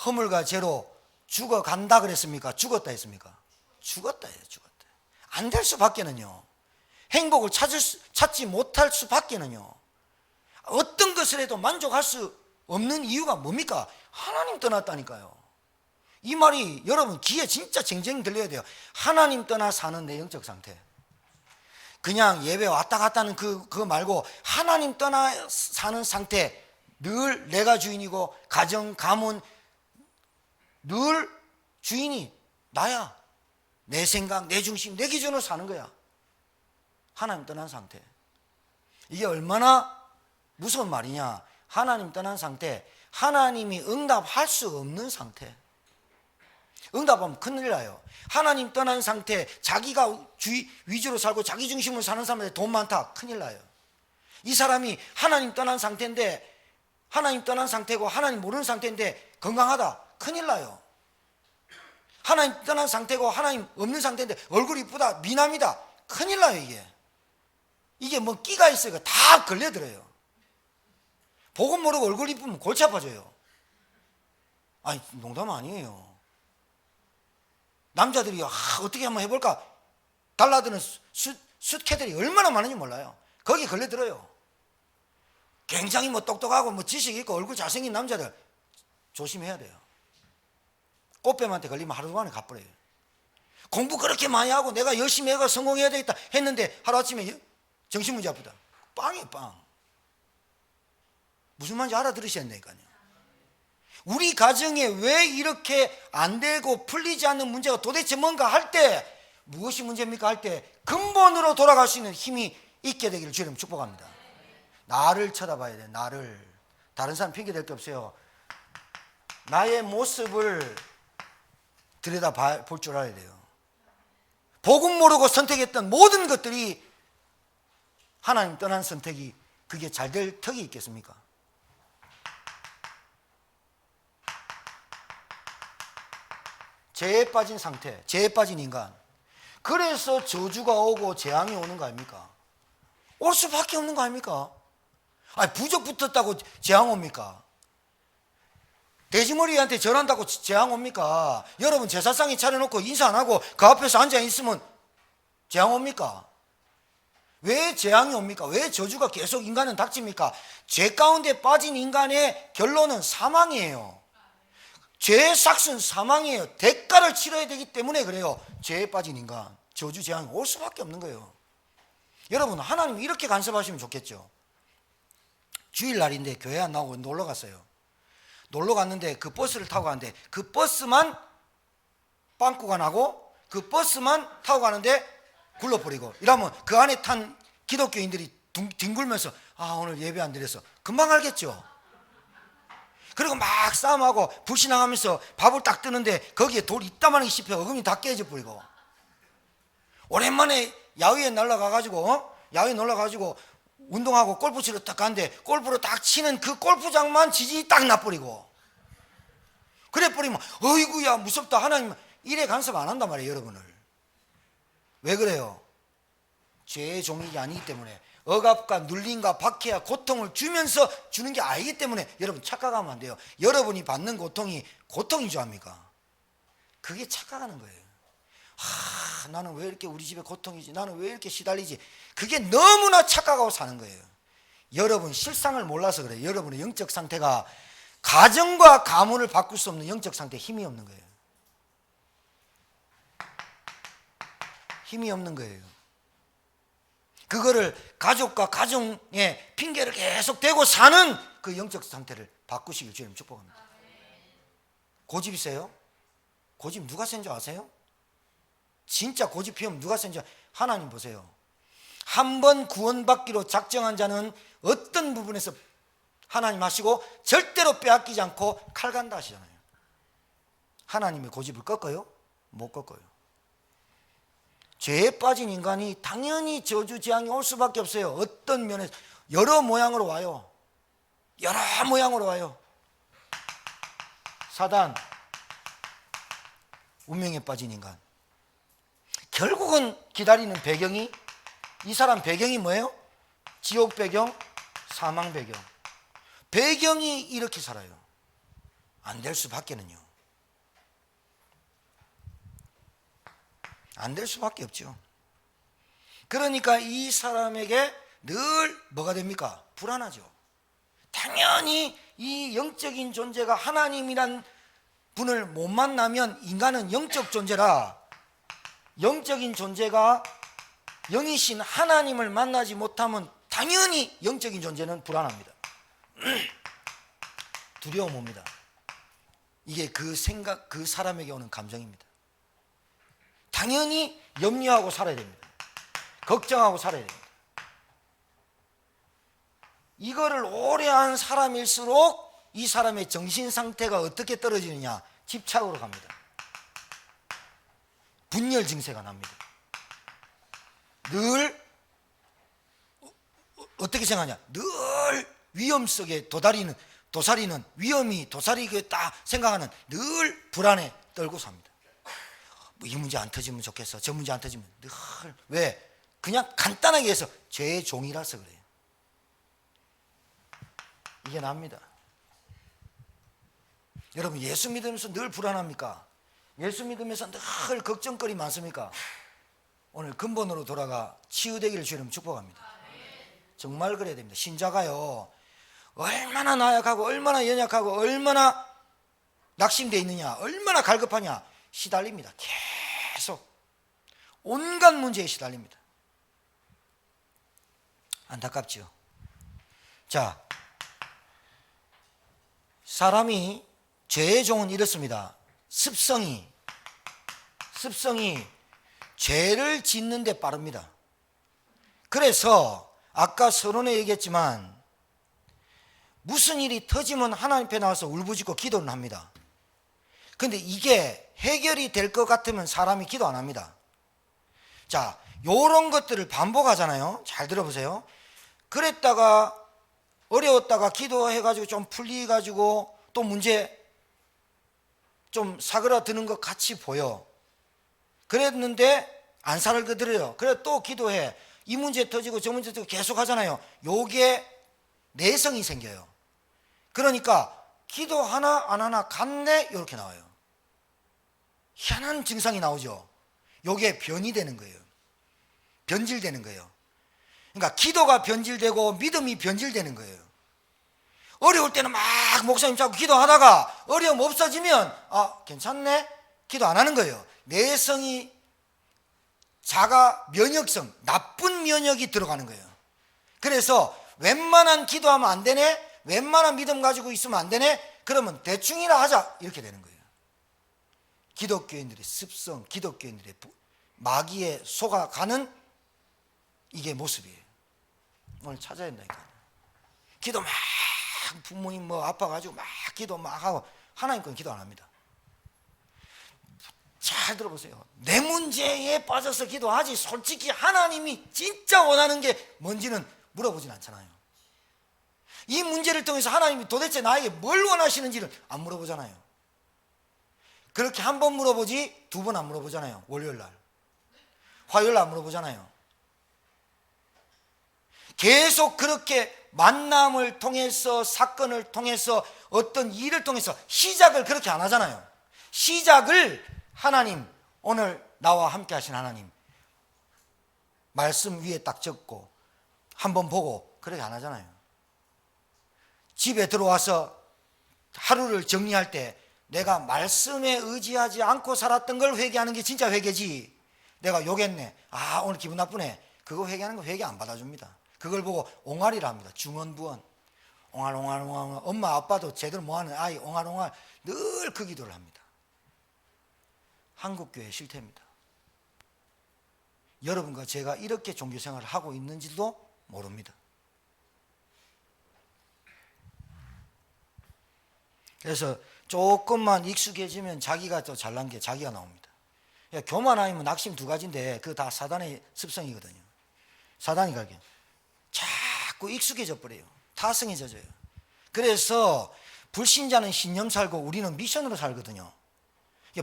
허물과 죄로 죽어간다 그랬습니까? 죽었다 했습니까? 죽었다 해요. 죽었다. 안 될 수밖에는요. 행복을 찾지 못할 수밖에는요. 어떤 것을 해도 만족할 수 없는 이유가 뭡니까? 하나님 떠났다니까요. 이 말이 여러분 귀에 진짜 쟁쟁 들려야 돼요. 하나님 떠나 사는 내 영적 상태. 그냥 예배 왔다 갔다 하는 그거 말고 하나님 떠나 사는 상태. 늘 내가 주인이고 가정, 가문 늘 주인이 나야. 내 생각, 내 중심, 내 기준으로 사는 거야. 하나님 떠난 상태. 이게 얼마나 무서운 말이냐. 하나님 떠난 상태. 하나님이 응답할 수 없는 상태. 응답하면 큰일 나요. 하나님 떠난 상태, 자기가 위주로 살고 자기 중심으로 사는 사람한테 돈 많다. 큰일 나요. 이 사람이 하나님 떠난 상태인데, 하나님 떠난 상태고 하나님 모르는 상태인데 건강하다. 큰일 나요. 하나님 떠난 상태고 하나님 없는 상태인데 얼굴이 이쁘다. 미남이다. 큰일 나요. 이게 뭐 끼가 있어요. 다 걸려들어요. 복음 모르고 얼굴 이쁘면 골치 아파져요. 아니 농담 아니에요. 남자들이 어떻게 한번 해볼까 달라드는 숫캐들이 얼마나 많은지 몰라요. 거기 걸려들어요. 굉장히 뭐 똑똑하고 뭐 지식 있고 얼굴 잘생긴 남자들 조심해야 돼요. 꽃뱀한테 걸리면 하루 만에 가버려요. 공부 그렇게 많이 하고 내가 열심히 해가 성공해야 되겠다 했는데 하루아침에 정신문제 아프다. 빵이에요. 빵. 무슨 말인지 알아들으셔야 된다니까요. 우리 가정에 왜 이렇게 안 되고 풀리지 않는 문제가 도대체 뭔가 할 때 무엇이 문제입니까 할 때 근본으로 돌아갈 수 있는 힘이 있게 되기를 주님 축복합니다. 나를 쳐다봐야 돼. 나를. 다른 사람 핑계댈 게 없어요. 나의 모습을 들여다 볼 줄 알아야 돼요. 복음 모르고 선택했던 모든 것들이 하나님 떠난 선택이 그게 잘 될 턱이 있겠습니까? 죄에 빠진 상태, 죄에 빠진 인간. 그래서 저주가 오고 재앙이 오는 거 아닙니까? 올 수밖에 없는 거 아닙니까? 아니 부적 붙었다고 재앙 옵니까? 돼지머리한테 절한다고 재앙 옵니까? 여러분 제사상에 차려놓고 인사 안 하고 그 앞에서 앉아 있으면 재앙 옵니까? 왜 재앙이 옵니까? 왜 저주가 계속 인간은 닥칩니까? 죄 가운데 빠진 인간의 결론은 사망이에요. 죄의 삭은 사망이에요. 대가를 치러야 되기 때문에 그래요. 죄에 빠진 인간, 저주 재앙이 올 수밖에 없는 거예요. 여러분 하나님 이렇게 간섭하시면 좋겠죠. 주일날인데 교회 안 나오고 놀러 갔어요. 놀러 갔는데 그 버스를 타고 가는데 그 버스만 빵꾸가 나고 그 버스만 타고 가는데 굴러버리고 이러면 그 안에 탄 기독교인들이 뒹굴면서 아 오늘 예배 안 드렸어 금방 알겠죠. 그리고 막 싸움하고 불신앙하면서 밥을 딱 뜨는데 거기에 돌 이따만하게 씹혀 어금니 다 깨져 버리고 오랜만에 야외에 날아가가지고 야외에 놀러가가지고 운동하고 골프 치러 딱 가는데 골프로 딱 치는 그 골프장만 지진이 딱 나버리고 그래 버리면 어이구야 무섭다 하나님 이래 간섭 안 한단 말이에요. 여러분을 왜 그래요? 죄의 종이가 아니기 때문에 억압과 눌림과 박해와 고통을 주면서 주는 게 아니기 때문에 여러분 착각하면 안 돼요. 여러분이 받는 고통이 고통인 줄 압니까? 그게 착각하는 거예요. 나는 왜 이렇게 우리 집에 고통이지? 나는 왜 이렇게 시달리지? 그게 너무나 착각하고 사는 거예요. 여러분 실상을 몰라서 그래요. 여러분의 영적 상태가 가정과 가문을 바꿀 수 없는 영적 상태에 힘이 없는 거예요. 힘이 없는 거예요. 그거를 가족과 가정에 핑계를 계속 대고 사는 그 영적 상태를 바꾸시길 주님 축복합니다. 고집 있어요? 고집 누가 센 줄 아세요? 진짜 고집 피우면 누가 센 줄 하나님 보세요. 한 번 구원받기로 작정한 자는 어떤 부분에서 하나님 하시고 절대로 빼앗기지 않고 칼간다 하시잖아요. 하나님의 고집을 꺾어요? 못 꺾어요. 죄에 빠진 인간이 당연히 저주재앙이 올 수밖에 없어요. 어떤 면에서 여러 모양으로 와요. 여러 모양으로 와요. 사단, 운명에 빠진 인간. 결국은 기다리는 배경이 이 사람 배경이 뭐예요? 지옥 배경, 사망 배경. 배경이 이렇게 살아요. 안 될 수밖에는요. 안 될 수밖에 없죠. 그러니까 이 사람에게 늘 뭐가 됩니까? 불안하죠. 당연히 이 영적인 존재가 하나님이란 분을 못 만나면 인간은 영적 존재라 영적인 존재가 영이신 하나님을 만나지 못하면 당연히 영적인 존재는 불안합니다. 두려움 옵니다. 이게 그 생각, 그 사람에게 오는 감정입니다. 당연히 염려하고 살아야 됩니다. 걱정하고 살아야 됩니다. 이거를 오래 한 사람일수록 이 사람의 정신 상태가 어떻게 떨어지느냐? 집착으로 갑니다. 분열 증세가 납니다. 늘 어떻게 생각하냐? 늘 위험 속에 도사리는 위험이 도사리겠다 생각하는 늘 불안에 떨고 삽니다. 뭐 이 문제 안 터지면 좋겠어. 저 문제 안 터지면 늘 왜? 그냥 간단하게 해서 죄의 종이라서 그래요. 이게 납니다. 여러분 예수 믿으면서 늘 불안합니까? 예수 믿으면서 늘 걱정거리 많습니까? 오늘 근본으로 돌아가 치유되기를 주님 축복합니다. 정말 그래야 됩니다. 신자가요 얼마나 나약하고 얼마나 연약하고 얼마나 낙심되어 있느냐 얼마나 갈급하냐 시달립니다. 계속 온갖 문제에 시달립니다. 안타깝죠. 자, 사람이 죄의 종은 이렇습니다. 습성이 죄를 짓는 데 빠릅니다. 그래서 아까 서론에 얘기했지만 무슨 일이 터지면 하나님 앞에 나와서 울부짖고 기도는 합니다. 그런데 이게 해결이 될 것 같으면 사람이 기도 안 합니다. 자, 요런 것들을 반복하잖아요. 잘 들어보세요. 그랬다가 어려웠다가 기도해가지고 좀 풀리가지고 또 문제 좀 사그라드는 것 같이 보여. 그랬는데 안 사그라들어요. 그래 또 기도해. 이 문제 터지고 저 문제 터지고 계속 하잖아요. 요게 내성이 생겨요. 그러니까 기도 하나 안 하나 같네 이렇게 나와요. 희한한 증상이 나오죠. 요게 변이 되는 거예요. 변질되는 거예요. 그러니까 기도가 변질되고 믿음이 변질되는 거예요. 어려울 때는 막 목사님 자꾸 기도하다가 어려움 없어지면 괜찮네 기도 안 하는 거예요. 내성이 자가 면역성 나쁜 면역이 들어가는 거예요. 그래서 웬만한 기도하면 안 되네 웬만한 믿음 가지고 있으면 안 되네 그러면 대충이나 하자 이렇게 되는 거예요. 기독교인들의 습성, 기독교인들의 마귀에 속아가는 이게 모습이에요. 오늘 찾아야 된다니까. 기도 막 부모님 뭐 아파가지고 막 기도 막 하고 하나님 건 기도 안 합니다. 잘 들어보세요. 내 문제에 빠져서 기도하지 솔직히 하나님이 진짜 원하는 게 뭔지는 물어보진 않잖아요. 이 문제를 통해서 하나님이 도대체 나에게 뭘 원하시는지를 안 물어보잖아요. 그렇게 한 번 물어보지 두 번 안 물어보잖아요. 월요일날 화요일날 안 물어보잖아요. 계속 그렇게 만남을 통해서 사건을 통해서 어떤 일을 통해서 시작을 그렇게 안 하잖아요. 시작을 하나님, 오늘 나와 함께 하신 하나님 말씀 위에 딱 적고 한번 보고 그렇게 안 하잖아요. 집에 들어와서 하루를 정리할 때 내가 말씀에 의지하지 않고 살았던 걸 회개하는 게 진짜 회개지. 내가 욕했네, 아 오늘 기분 나쁘네, 그거 회개하는 거 회개 안 받아줍니다. 그걸 보고 옹알이라 합니다. 중언부언. 옹알옹알 엄마 아빠도 제대로 뭐하는 아이 옹알옹알 늘 그 기도를 합니다. 한국교회 실태입니다. 여러분과 제가 이렇게 종교생활을 하고 있는지도 모릅니다. 그래서 조금만 익숙해지면 자기가 또 잘난 게 자기가 나옵니다. 교만 아니면 낙심 두 가지인데 그거 다 사단의 습성이거든요. 사단이 가게 자꾸 익숙해져 버려요. 타성해져요. 그래서 불신자는 신념 살고 우리는 미션으로 살거든요.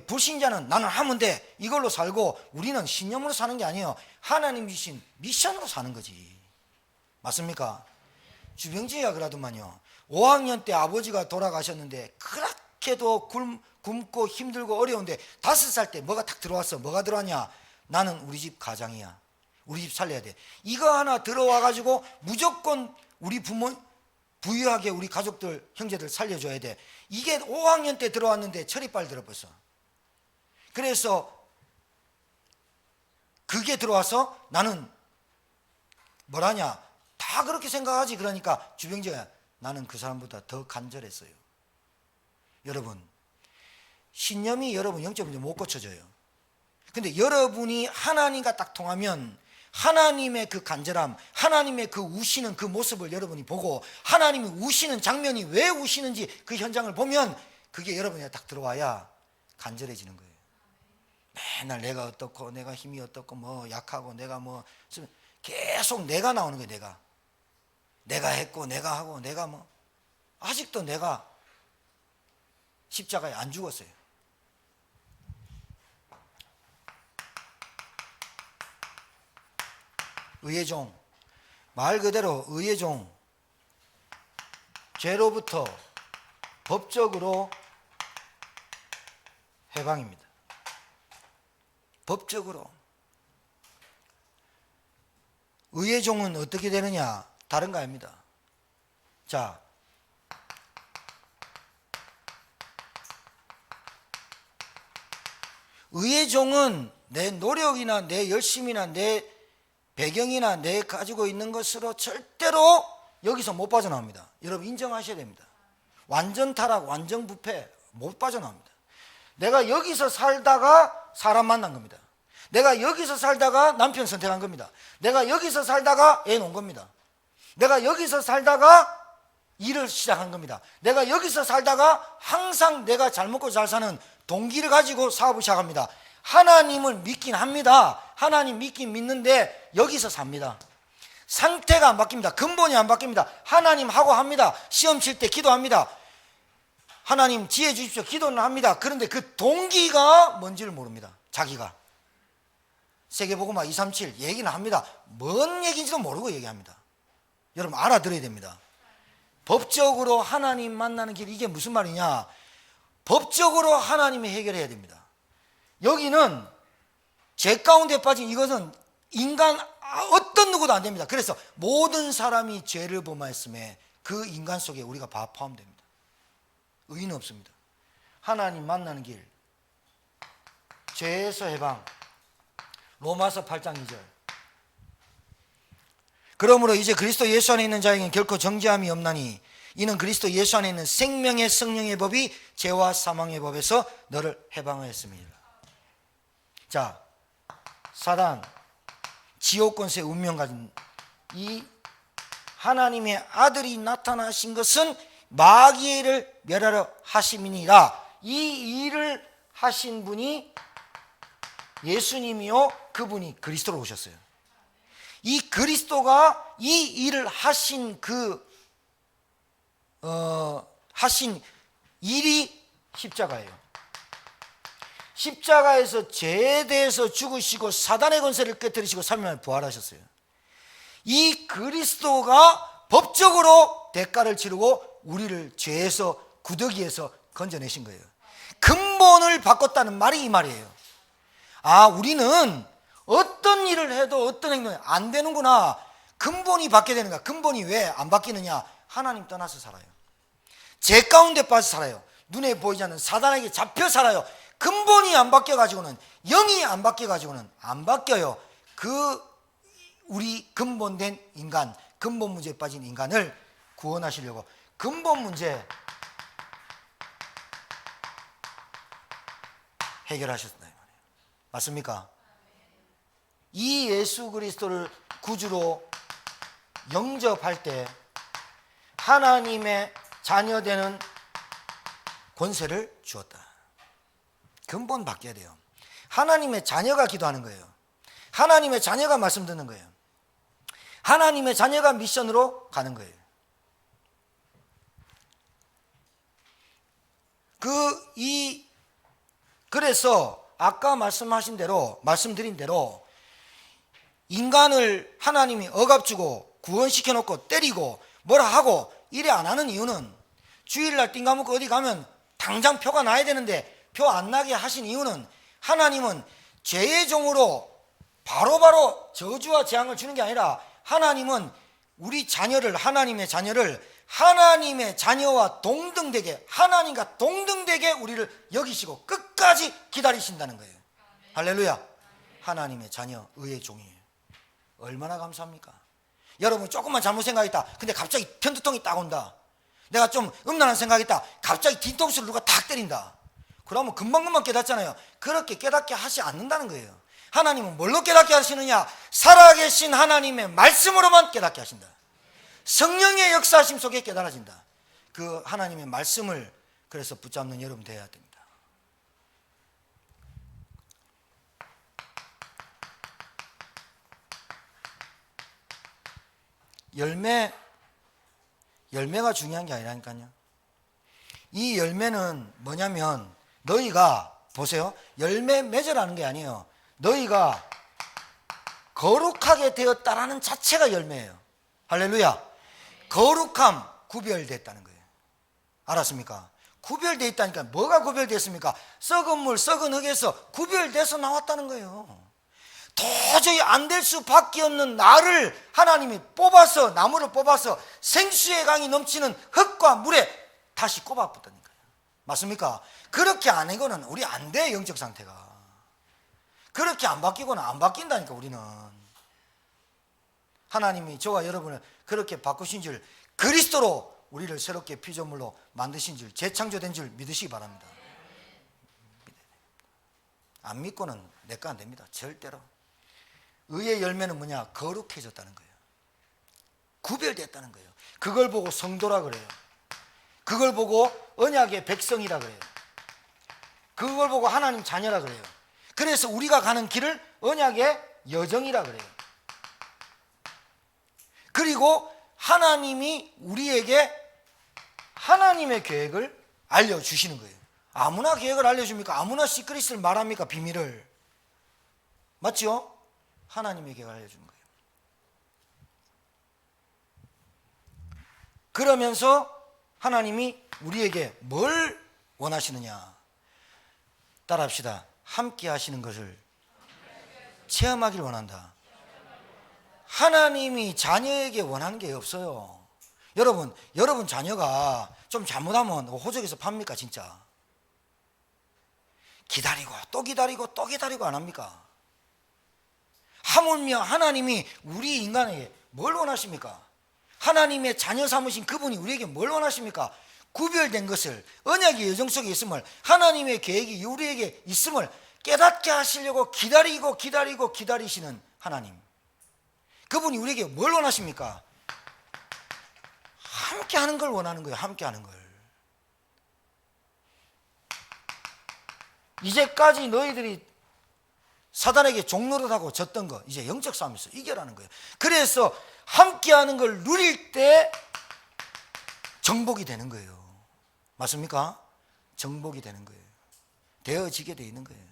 불신자는 나는 하면 돼 이걸로 살고 우리는 신념으로 사는 게 아니에요. 하나님 주신 미션으로 사는 거지. 맞습니까? 주병지가 그러더만요. 5학년 때 아버지가 돌아가셨는데 그렇게도 굶고 힘들고 어려운데 5살 때 뭐가 딱 들어왔어. 뭐가 들어왔냐? 나는 우리 집 가장이야. 우리 집 살려야 돼. 이거 하나 들어와가지고 무조건 우리 부유하게 우리 가족들 형제들 살려줘야 돼. 이게 5학년 때 들어왔는데 철이 빨리 들어버렸어. 그래서 그게 들어와서 나는 뭐라냐 다 그렇게 생각하지. 그러니까 주병재가 나는 그 사람보다 더 간절했어요. 여러분 신념이 여러분 영적으로 못 고쳐져요. 근데 여러분이 하나님과 딱 통하면 하나님의 그 간절함, 하나님의 그 우시는 그 모습을 여러분이 보고 하나님이 우시는 장면이 왜 우시는지 그 현장을 보면 그게 여러분에 딱 들어와야 간절해지는 거예요. 맨날 내가 어떻고 내가 힘이 어떻고 뭐 약하고 내가 뭐 계속 내가 나오는 거예요. 내가 했고 내가 하고 내가 뭐 아직도 내가 십자가에 안 죽었어요. 의의 종, 말 그대로 의의 종, 죄로부터 법적으로 해방입니다. 법적으로. 의의 종은 어떻게 되느냐? 다른 거 아닙니다. 자, 의의 종은 내 노력이나 내 열심이나 내 배경이나 내 가지고 있는 것으로 절대로 여기서 못 빠져나옵니다. 여러분 인정하셔야 됩니다. 완전 타락, 완전 부패 못 빠져나옵니다. 내가 여기서 살다가 사람 만난 겁니다. 내가 여기서 살다가 남편 선택한 겁니다. 내가 여기서 살다가 애 놓은 겁니다. 내가 여기서 살다가 일을 시작한 겁니다. 내가 여기서 살다가 항상 내가 잘 먹고 잘 사는 동기를 가지고 사업을 시작합니다. 하나님을 믿긴 합니다. 하나님 믿긴 믿는데 여기서 삽니다. 상태가 안 바뀝니다. 근본이 안 바뀝니다. 하나님 하고 합니다. 시험 칠 때 기도합니다. 하나님 지혜 주십시오. 기도는 합니다. 그런데 그 동기가 뭔지를 모릅니다. 자기가. 세계복음화 237 얘기는 합니다. 뭔 얘기인지도 모르고 얘기합니다. 여러분 알아들어야 됩니다. 법적으로 하나님 만나는 길, 이게 무슨 말이냐? 법적으로 하나님이 해결해야 됩니다. 여기는 죄 가운데 빠진 이것은 인간 어떤 누구도 안 됩니다. 그래서 모든 사람이 죄를 범하였음에 그 인간 속에 우리가 포함됩니다. 의인은 없습니다. 하나님 만나는 길, 죄에서 해방. 로마서 8장 2절. 그러므로 이제 그리스도 예수 안에 있는 자에게는 결코 정죄함이 없나니 이는 그리스도 예수 안에 있는 생명의 성령의 법이 죄와 사망의 법에서 너를 해방하였습니다. 자, 사단, 지옥 권세 운명 가진 이 하나님의 아들이 나타나신 것은 마귀를 멸하려 하심이니라. 이 일을 하신 분이 예수님이요, 그분이 그리스도로 오셨어요. 이 그리스도가 이 일을 하신 하신 일이 십자가예요. 십자가에서 죄에 대해서 죽으시고 사단의 권세를 깨뜨리시고 3일 만에 부활하셨어요. 이 그리스도가 법적으로 대가를 치르고 우리를 죄에서, 구더기에서 건져내신 거예요. 근본을 바꿨다는 말이 이 말이에요. 아, 우리는 어떤 일을 해도 어떤 행동이 안 되는구나. 근본이 바뀌어야 되는 거야. 근본이 왜 안 바뀌느냐? 하나님 떠나서 살아요. 죄 가운데 빠져 살아요. 눈에 보이지 않는 사단에게 잡혀 살아요. 근본이 안 바뀌어가지고는, 영이 안 바뀌어가지고는 안 바뀌어요. 우리 근본된 인간, 근본 문제에 빠진 인간을 구원하시려고 근본 문제 해결하셨다 이 말이에요. 맞습니까? 이 예수 그리스도를 구주로 영접할 때 하나님의 자녀되는 권세를 주었다. 근본 바뀌어야 돼요. 하나님의 자녀가 기도하는 거예요. 하나님의 자녀가 말씀 듣는 거예요. 하나님의 자녀가 미션으로 가는 거예요. 그래서 아까 말씀드린 대로 인간을 하나님이 억압주고 구원시켜 놓고 때리고 뭐라 하고 이래 안 하는 이유는, 주일날 띵 가먹고 어디 가면 당장 표가 나야 되는데 표 안 나게 하신 이유는, 하나님은 죄의 종으로 바로바로 저주와 재앙을 주는 게 아니라, 하나님은 우리 자녀를, 하나님의 자녀와 동등되게, 하나님과 동등되게 우리를 여기시고 끝까지 기다리신다는 거예요. 할렐루야. 하나님의 자녀, 의의 종이에요. 얼마나 감사합니까? 여러분 조금만 잘못 생각했다, 근데 갑자기 편두통이 딱 온다. 내가 좀 음란한 생각했다, 갑자기 뒤통수를 누가 탁 때린다. 그러면 금방금방 깨닫잖아요. 그렇게 깨닫게 하지 않는다는 거예요. 하나님은 뭘로 깨닫게 하시느냐? 살아계신 하나님의 말씀으로만 깨닫게 하신다. 성령의 역사하심 속에 깨달아진다. 그 하나님의 말씀을 그래서 붙잡는 여러분 되어야 됩니다. 열매가 중요한 게 아니라니까요. 이 열매는 뭐냐면, 너희가 보세요, 열매 맺으라는 게 아니에요. 너희가 거룩하게 되었다라는 자체가 열매예요. 할렐루야. 거룩함, 구별됐다는 거예요. 알았습니까? 구별되어 있다니까. 뭐가 구별됐습니까? 썩은 물, 썩은 흙에서 구별돼서 나왔다는 거예요. 도저히 안 될 수밖에 없는 나를 하나님이 뽑아서, 나무를 뽑아서 생수의 강이 넘치는 흙과 물에 다시 꼽아붙다니까요. 맞습니까? 그렇게 안 해고는 우리 안 돼. 영적 상태가 그렇게 안 바뀌고는 안 바뀐다니까. 우리는 하나님이 저와 여러분을 그렇게 바꾸신 줄, 그리스도로 우리를 새롭게 피조물로 만드신 줄, 재창조된 줄 믿으시기 바랍니다. 안 믿고는 내 거 안 됩니다. 절대로. 의의 열매는 뭐냐? 거룩해졌다는 거예요. 구별됐다는 거예요. 그걸 보고 성도라 그래요. 그걸 보고 언약의 백성이라 그래요. 그걸 보고 하나님 자녀라 그래요. 그래서 우리가 가는 길을 언약의 여정이라 그래요. 그리고 하나님이 우리에게 하나님의 계획을 알려주시는 거예요. 아무나 계획을 알려줍니까? 아무나 시크릿을 말합니까? 비밀을. 맞죠? 하나님의 계획을 알려주는 거예요. 그러면서 하나님이 우리에게 뭘 원하시느냐? 따라합시다. 함께 하시는 것을 체험하길 원한다. 하나님이 자녀에게 원하는 게 없어요. 여러분 자녀가 좀 잘못하면 호적에서 팝니까? 진짜 기다리고 또 기다리고 또 기다리고 안 합니까? 하물며 하나님이 우리 인간에게 뭘 원하십니까? 하나님의 자녀 삼으신 그분이 우리에게 뭘 원하십니까? 구별된 것을, 언약의 여정 속에 있음을, 하나님의 계획이 우리에게 있음을 깨닫게 하시려고 기다리시는 하나님. 그분이 우리에게 뭘 원하십니까? 함께 하는 걸 원하는 거예요. 함께 하는 걸. 이제까지 너희들이 사단에게 종노릇하고 졌던 거, 이제 영적 싸움에서 이겨라는 거예요. 그래서 함께 하는 걸 누릴 때 정복이 되는 거예요. 맞습니까? 정복이 되는 거예요. 되어지게 돼 있는 거예요.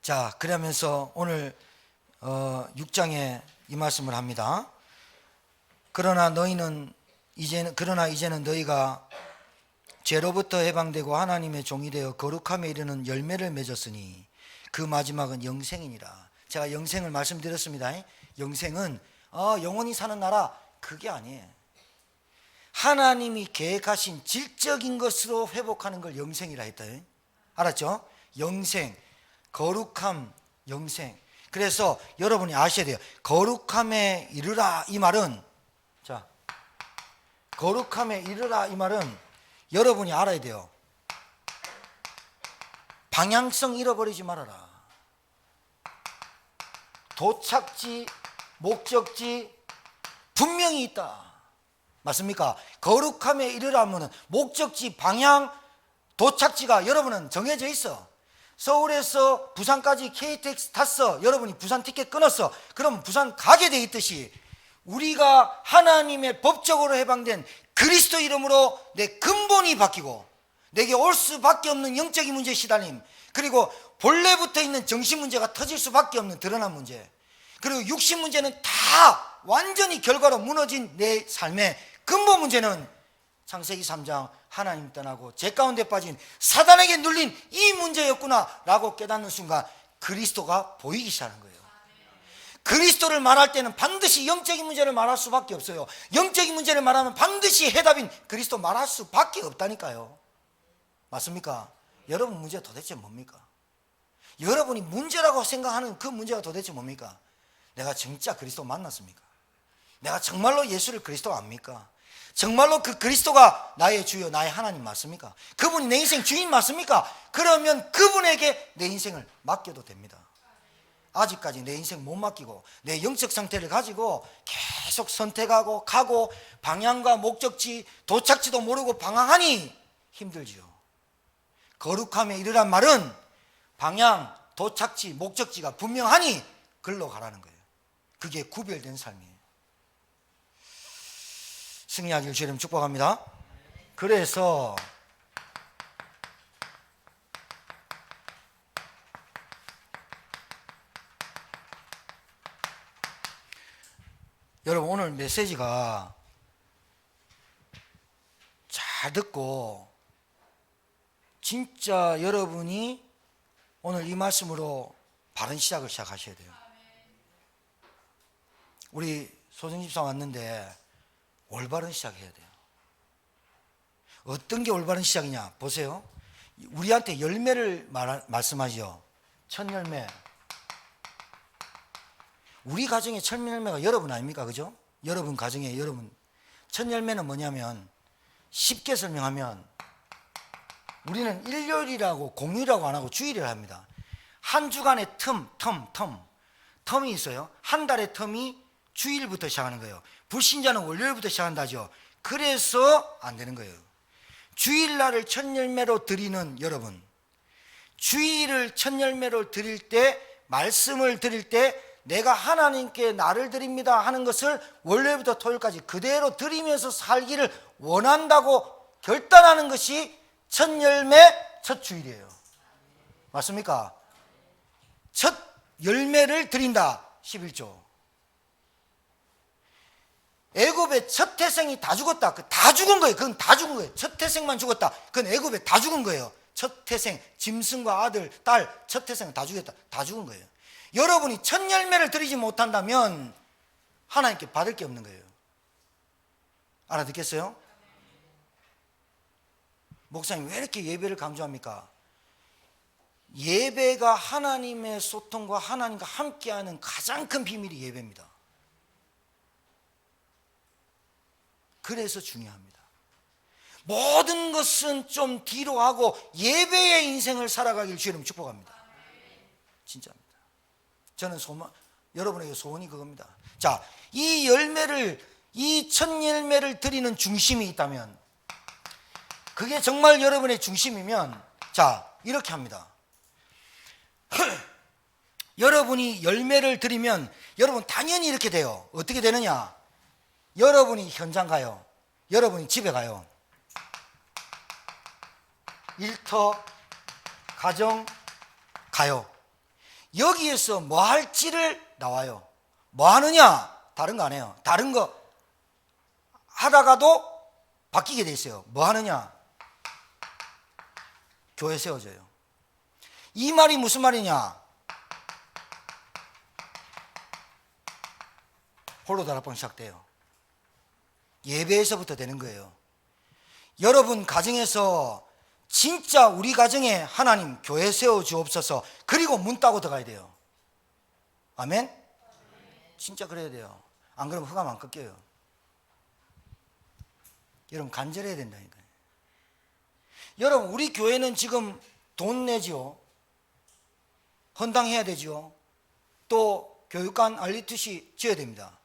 자, 그러면서 오늘 6장에 이 말씀을 합니다. 그러나 이제는 너희가 죄로부터 해방되고 하나님의 종이 되어 거룩함에 이르는 열매를 맺었으니 그 마지막은 영생이니라. 제가 영생을 말씀드렸습니다. 영생은 영원히 사는 나라, 그게 아니에요. 하나님이 계획하신 질적인 것으로 회복하는 걸 영생이라 했다. 알았죠? 영생, 거룩함, 영생. 그래서 여러분이 아셔야 돼요. 거룩함에 이르라 이 말은, 자, 거룩함에 이르라 이 말은 여러분이 알아야 돼요. 방향성 잃어버리지 말아라. 도착지, 목적지 분명히 있다. 맞습니까? 거룩함에 이르라면 목적지, 방향, 도착지가 여러분은 정해져 있어. 서울에서 부산까지 KTX 탔어. 여러분이 부산 티켓 끊었어. 그럼 부산 가게 돼 있듯이 우리가 하나님의 법적으로 해방된 그리스도 이름으로 내 근본이 바뀌고 내게 올 수밖에 없는 영적인 문제에 시달림, 그리고 본래부터 있는 정신 문제가 터질 수밖에 없는 드러난 문제, 그리고 육신 문제는 다 완전히 결과로 무너진 내 삶의 근본 문제는 창세기 3장 하나님 떠나고 죄 가운데 빠진 사단에게 눌린 이 문제였구나 라고 깨닫는 순간 그리스도가 보이기 시작하는 거예요. 그리스도를 말할 때는 반드시 영적인 문제를 말할 수밖에 없어요. 영적인 문제를 말하면 반드시 해답인 그리스도 말할 수밖에 없다니까요. 맞습니까? 여러분 문제가 도대체 뭡니까? 여러분이 문제라고 생각하는 그 문제가 도대체 뭡니까? 내가 진짜 그리스도 만났습니까? 내가 정말로 예수를 그리스도 압니까? 정말로 그 그리스도가 나의 주요, 나의 하나님 맞습니까? 그분이 내 인생 주인 맞습니까? 그러면 그분에게 내 인생을 맡겨도 됩니다. 아직까지 내 인생 못 맡기고 내 영적 상태를 가지고 계속 선택하고 가고 방향과 목적지, 도착지도 모르고 방황하니 힘들지요. 거룩함에 이르란 말은 방향, 도착지, 목적지가 분명하니 글로 가라는 거예요. 그게 구별된 삶이에요. 승리하길 주님 축복합니다. 그래서 여러분 오늘 메시지가 잘 듣고 진짜 여러분이 오늘 이 말씀으로 바른 시작을 시작하셔야 돼요. 우리 소정집사 왔는데 올바른 시작해야 돼요. 어떤 게 올바른 시작이냐 보세요. 우리한테 열매를 말씀하죠. 첫 열매. 우리 가정의 첫 열매가 여러분 아닙니까? 그죠? 여러분 가정에 여러분 첫 열매는 뭐냐면 쉽게 설명하면 우리는 일요일이라고 공휴일이라고 안 하고 주일을 합니다. 한 주간의 텀이 있어요. 한 달의 텀이 주일부터 시작하는 거예요. 불신자는 월요일부터 시작한다죠. 그래서 안 되는 거예요. 주일날을 첫 열매로 드리는 여러분, 주일을 첫 열매로 드릴 때, 말씀을 드릴 때 내가 하나님께 나를 드립니다 하는 것을 월요일부터 토요일까지 그대로 드리면서 살기를 원한다고 결단하는 것이 첫 열매, 첫 주일이에요. 맞습니까? 첫 열매를 드린다. 11조. 애굽의 첫 태생이 다 죽었다. 다 죽은 거예요. 그건 다 죽은 거예요. 첫 태생만 죽었다. 그건 애굽에 다 죽은 거예요. 첫 태생, 짐승과 아들, 딸, 첫 태생은 다 죽였다. 다 죽은 거예요. 여러분이 첫 열매를 드리지 못한다면 하나님께 받을 게 없는 거예요. 알아듣겠어요? 목사님 왜 이렇게 예배를 강조합니까? 예배가 하나님의 소통과 하나님과 함께하는 가장 큰 비밀이 예배입니다. 그래서 중요합니다. 모든 것은 좀 뒤로 하고 예배의 인생을 살아가길 주님 축복합니다. 진짜입니다. 저는 여러분에게 소원이 그겁니다. 자, 이 첫 열매를 드리는 중심이 있다면, 그게 정말 여러분의 중심이면, 자, 이렇게 합니다. 여러분이 열매를 드리면 여러분 당연히 이렇게 돼요. 어떻게 되느냐? 여러분이 현장 가요. 여러분이 집에 가요. 일터, 가정 가요. 여기에서 뭐 할지를 나와요. 뭐 하느냐? 다른 거 안 해요. 다른 거 하다가도 바뀌게 돼 있어요. 뭐 하느냐? 교회 세워져요. 이 말이 무슨 말이냐? 홀로 다락방 시작돼요. 예배에서부터 되는 거예요. 여러분 가정에서 진짜 우리 가정에 하나님 교회 세워 주옵소서, 그리고 문 따고 들어가야 돼요. 아멘? 진짜 그래야 돼요. 안 그러면 흑암 안 꺾여요. 여러분 간절해야 된다니까요. 여러분 우리 교회는 지금 돈 내지요. 헌당해야 되죠. 또 교육관 RUTC 지어야 됩니다.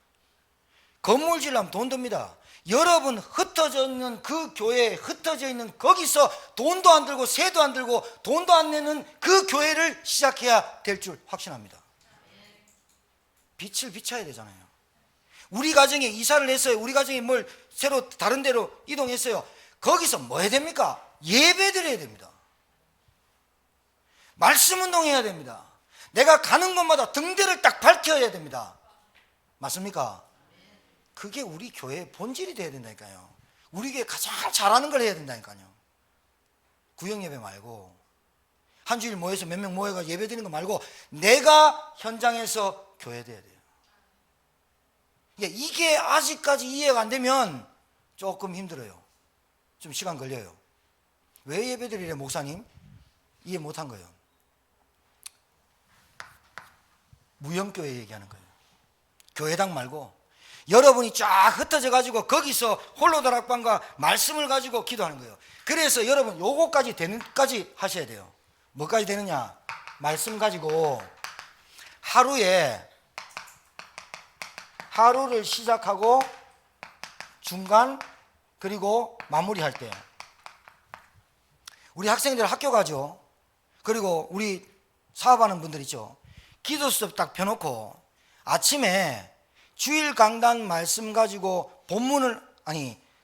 건물 지으려면 돈 듭니다. 여러분 흩어져 있는 그 교회에 흩어져 있는 거기서 돈도 안 들고 세도 안 들고 돈도 안 내는 그 교회를 시작해야 될 줄 확신합니다. 빛을 비춰야 되잖아요. 우리 가정에 이사를 했어요. 우리 가정에 뭘 새로 다른 데로 이동했어요. 거기서 뭐 해야 됩니까? 예배 드려야 됩니다. 말씀 운동해야 됩니다. 내가 가는 곳마다 등대를 딱 밝혀야 됩니다. 맞습니까? 그게 우리 교회의 본질이 돼야 된다니까요. 우리 교회 가장 잘하는 걸 해야 된다니까요. 구역 예배 말고, 한 주일 모여서 몇 명 모여가 예배 드리는 거 말고 내가 현장에서 교회 돼야 돼요. 이게 아직까지 이해가 안 되면 조금 힘들어요. 좀 시간 걸려요. 왜 예배 드리래 목사님? 이해 못한 거예요. 무형교회 얘기하는 거예요. 교회당 말고 여러분이 쫙 흩어져 가지고 거기서 홀로 다락방과 말씀을 가지고 기도하는 거예요. 그래서 여러분 요거까지 되는까지 하셔야 돼요. 뭐까지 되느냐? 말씀 가지고 하루를 시작하고 중간 그리고 마무리할 때, 우리 학생들 학교 가죠. 그리고 우리 사업하는 분들 있죠. 기도 수업 딱 펴놓고 아침에 주일 강단 말씀 가지고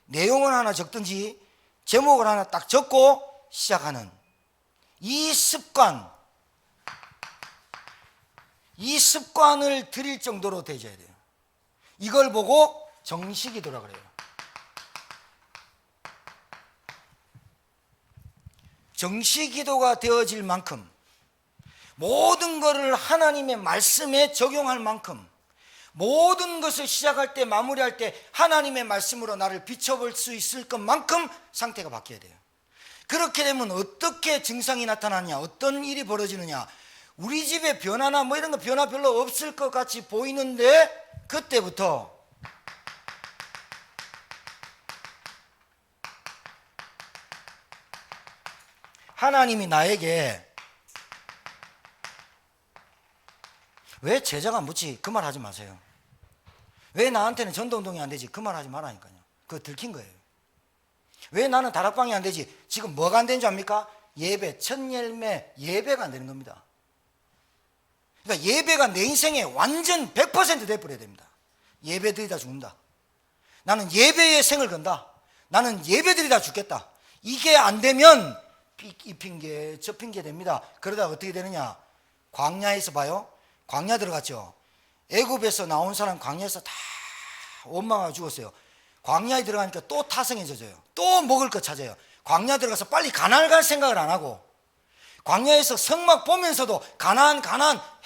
내용을 하나 적든지 제목을 하나 딱 적고 시작하는 이 습관을 들일 정도로 되셔야 돼요. 이걸 보고 정식기도라 그래요. 정식기도가 되어질 만큼, 모든 것을 하나님의 말씀에 적용할 만큼, 모든 것을 시작할 때 마무리할 때 하나님의 말씀으로 나를 비춰볼 수 있을 것만큼 상태가 바뀌어야 돼요. 그렇게 되면 어떻게 증상이 나타나냐, 어떤 일이 벌어지느냐, 우리 집에 변화나 뭐 이런 거 변화 별로 없을 것 같이 보이는데, 그때부터 하나님이 나에게 왜 제자가 묻지? 그 말 하지 마세요. 왜 나한테는 전도운동이 안 되지? 그 말 하지 말라니까요. 그거 들킨 거예요. 왜 나는 다락방이 안 되지? 지금 뭐가 안 되는 줄 압니까? 예배, 첫 열매 예배가 안 되는 겁니다. 그러니까 예배가 내 인생에 완전 100% 돼버려야 됩니다. 예배 드리다 죽는다. 나는 예배에 생을 건다. 나는 예배 드리다 죽겠다. 이게 안 되면 이 핑계 저 핑계 됩니다. 그러다 어떻게 되느냐? 광야에서 봐요. 광야 들어갔죠. 애굽에서 나온 사람 광야에서 다 원망하고 죽었어요. 광야에 들어가니까 또 타성해져요. 또 먹을 거 찾아요. 광야 들어가서 빨리 가나안 갈 생각을 안 하고, 광야에서 성막 보면서도 가나안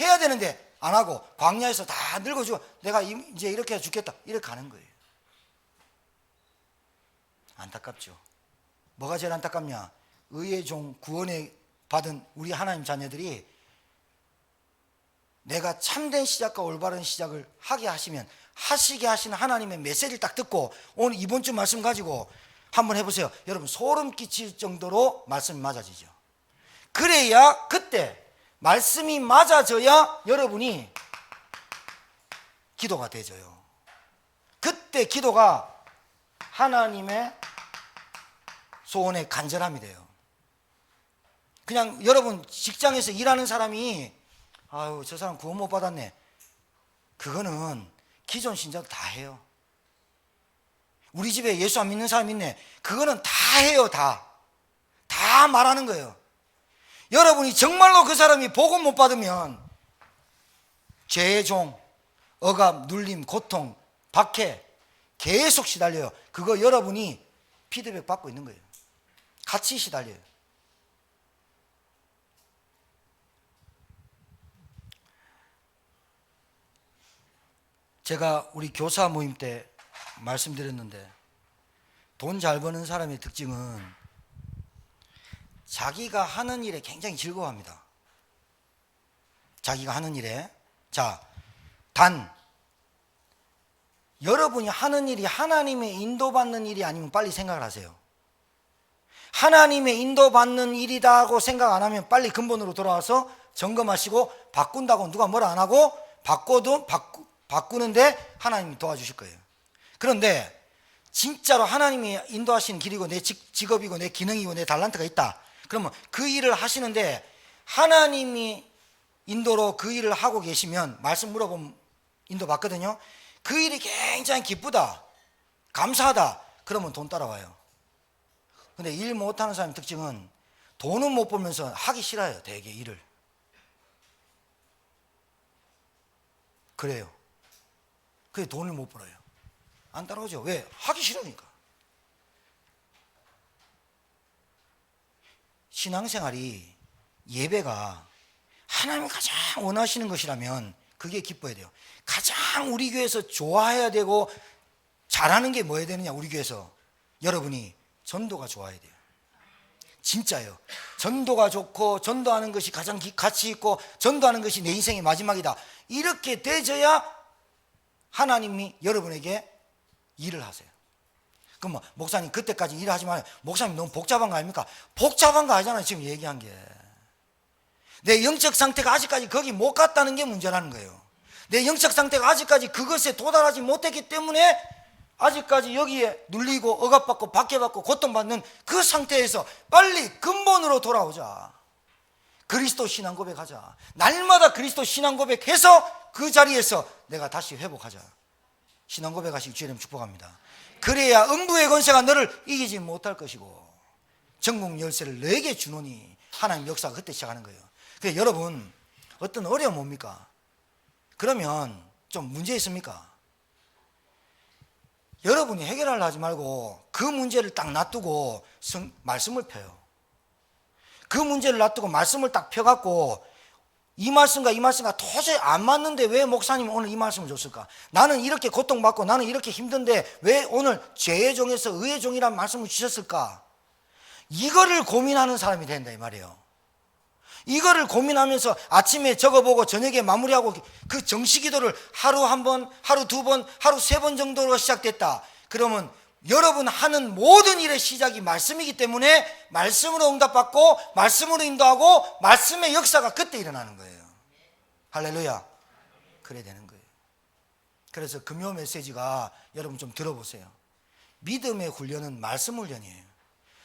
해야 되는데 안 하고, 광야에서 다 늙어 죽어, 내가 이제 이렇게 해서 죽겠다, 이렇게 가는 거예요. 안타깝죠. 뭐가 제일 안타깝냐? 의의 종 구원의 받은 우리 하나님 자녀들이 내가 참된 시작과 올바른 시작을 하시게 하시는 하나님의 메시지를 딱 듣고 오늘 이번 주 말씀 가지고 한번 해보세요. 여러분 소름 끼칠 정도로 말씀이 맞아지죠. 그래야 그때 말씀이 맞아져야 여러분이 기도가 되져요. 그때 기도가 하나님의 소원의 간절함이 돼요. 그냥 여러분 직장에서 일하는 사람이 아유 저 사람 구원 못 받았네, 그거는 기존 신자도 다 해요. 우리 집에 예수 안 믿는 사람 있네, 그거는 다 해요. 다 말하는 거예요. 여러분이 정말로 그 사람이 복음 못 받으면 죄의 종, 억압, 눌림, 고통, 박해 계속 시달려요. 그거 여러분이 피드백 받고 있는 거예요. 같이 시달려요. 제가 우리 교사 모임 때 말씀드렸는데 돈 잘 버는 사람의 특징은 자기가 하는 일에 굉장히 즐거워합니다. 자기가 하는 일에. 자, 단 여러분이 하는 일이 하나님의 인도받는 일이 아니면 빨리 생각을 하세요. 하나님의 인도받는 일이다고 생각 안 하면 빨리 근본으로 돌아와서 점검하시고, 바꾼다고 누가 뭐라 안 하고 바꾸는데 하나님이 도와주실 거예요. 그런데 진짜로 하나님이 인도하시는 길이고 내 직업이고 내 기능이고 내 달란트가 있다, 그러면 그 일을 하시는데 하나님이 인도로 그 일을 하고 계시면, 말씀 물어보면 인도 받거든요. 그 일이 굉장히 기쁘다, 감사하다, 그러면 돈 따라와요. 근데 일 못하는 사람의 특징은 돈은 못 벌면서 하기 싫어요. 되게 일을. 그래요. 그래 돈을 못 벌어요. 안 따라오죠. 왜? 하기 싫으니까. 신앙생활이, 예배가 하나님이 가장 원하시는 것이라면 그게 기뻐야 돼요. 가장 우리 교회에서 좋아해야 되고 잘하는 게 뭐여야 되느냐, 우리 교회에서 여러분이 전도가 좋아야 돼요. 진짜예요. 전도가 좋고 전도하는 것이 가장 가치 있고 전도하는 것이 내 인생의 마지막이다, 이렇게 되져야 하나님이 여러분에게 일을 하세요. 그럼 목사님 그때까지 일하지 마요. 목사님 너무 복잡한 거 아닙니까? 복잡한 거 아니잖아요. 지금 얘기한 게 내 영적 상태가 아직까지 거기 못 갔다는 게 문제라는 거예요. 내 영적 상태가 아직까지 그것에 도달하지 못했기 때문에 아직까지 여기에 눌리고 억압받고 박해받고 고통받는 그 상태에서 빨리 근본으로 돌아오자. 그리스도 신앙 고백하자. 날마다 그리스도 신앙 고백해서 그 자리에서 내가 다시 회복하자. 신앙 고백하시기 주님 축복합니다. 그래야 음부의 권세가 너를 이기지 못할 것이고 전국 열쇠를 너에게 주노니, 하나님 역사가 그때 시작하는 거예요. 그래서 여러분 어떤 어려움 옵니까? 그러면 좀 문제 있습니까? 여러분이 해결하려 하지 말고 그 문제를 딱 놔두고 말씀을 펴요. 그 문제를 놔두고 말씀을 딱 펴갖고 이 말씀과 도저히 안 맞는데 왜 목사님이 오늘 이 말씀을 줬을까? 나는 이렇게 고통받고 나는 이렇게 힘든데 왜 오늘 죄의 종에서 의의 종이라는 말씀을 주셨을까? 이거를 고민하는 사람이 된다 이 말이에요. 이거를 고민하면서 아침에 적어보고 저녁에 마무리하고 그 정시기도를 하루 한 번, 하루 두 번, 하루 세 번 정도로 시작됐다. 그러면 여러분 하는 모든 일의 시작이 말씀이기 때문에 말씀으로 응답받고 말씀으로 인도하고 말씀의 역사가 그때 일어나는 거예요. 할렐루야. 그래야 되는 거예요. 그래서 금요 메시지가 여러분 좀 들어보세요. 믿음의 훈련은 말씀 훈련이에요.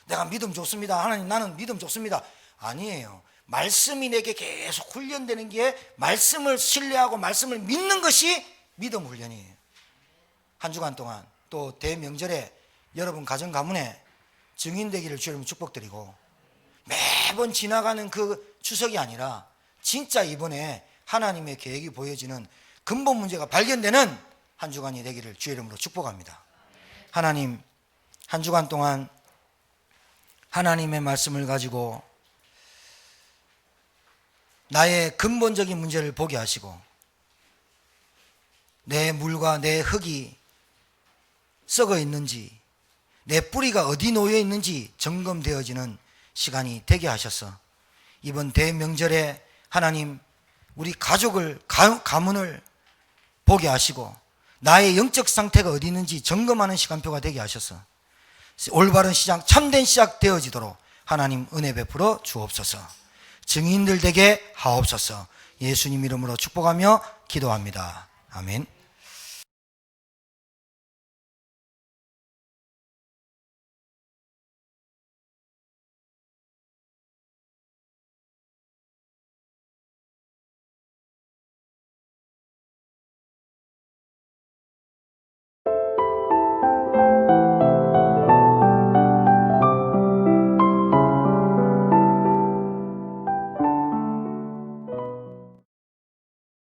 내가 믿음 좋습니다, 하나님 나는 믿음 좋습니다, 아니에요. 말씀이 내게 계속 훈련되는 게, 말씀을 신뢰하고 말씀을 믿는 것이 믿음 훈련이에요. 한 주간 동안 또 대명절에 여러분 가정 가문에 증인되기를 주님 축복드리고, 매번 지나가는 그 추석이 아니라 진짜 이번에 하나님의 계획이 보여지는 근본 문제가 발견되는 한 주간이 되기를 주의 이름으로 축복합니다. 하나님, 한 주간 동안 하나님의 말씀을 가지고 나의 근본적인 문제를 보게 하시고 내 물과 내 흙이 썩어 있는지, 내 뿌리가 어디 놓여 있는지 점검되어지는 시간이 되게 하셔서 이번 대명절에 하나님 우리 가족을 가문을 보게 하시고 나의 영적 상태가 어디 있는지 점검하는 시간표가 되게 하셔서 올바른 시작, 참된 시작 되어지도록 하나님 은혜 베풀어 주옵소서. 증인들 되게 하옵소서. 예수님 이름으로 축복하며 기도합니다. 아멘.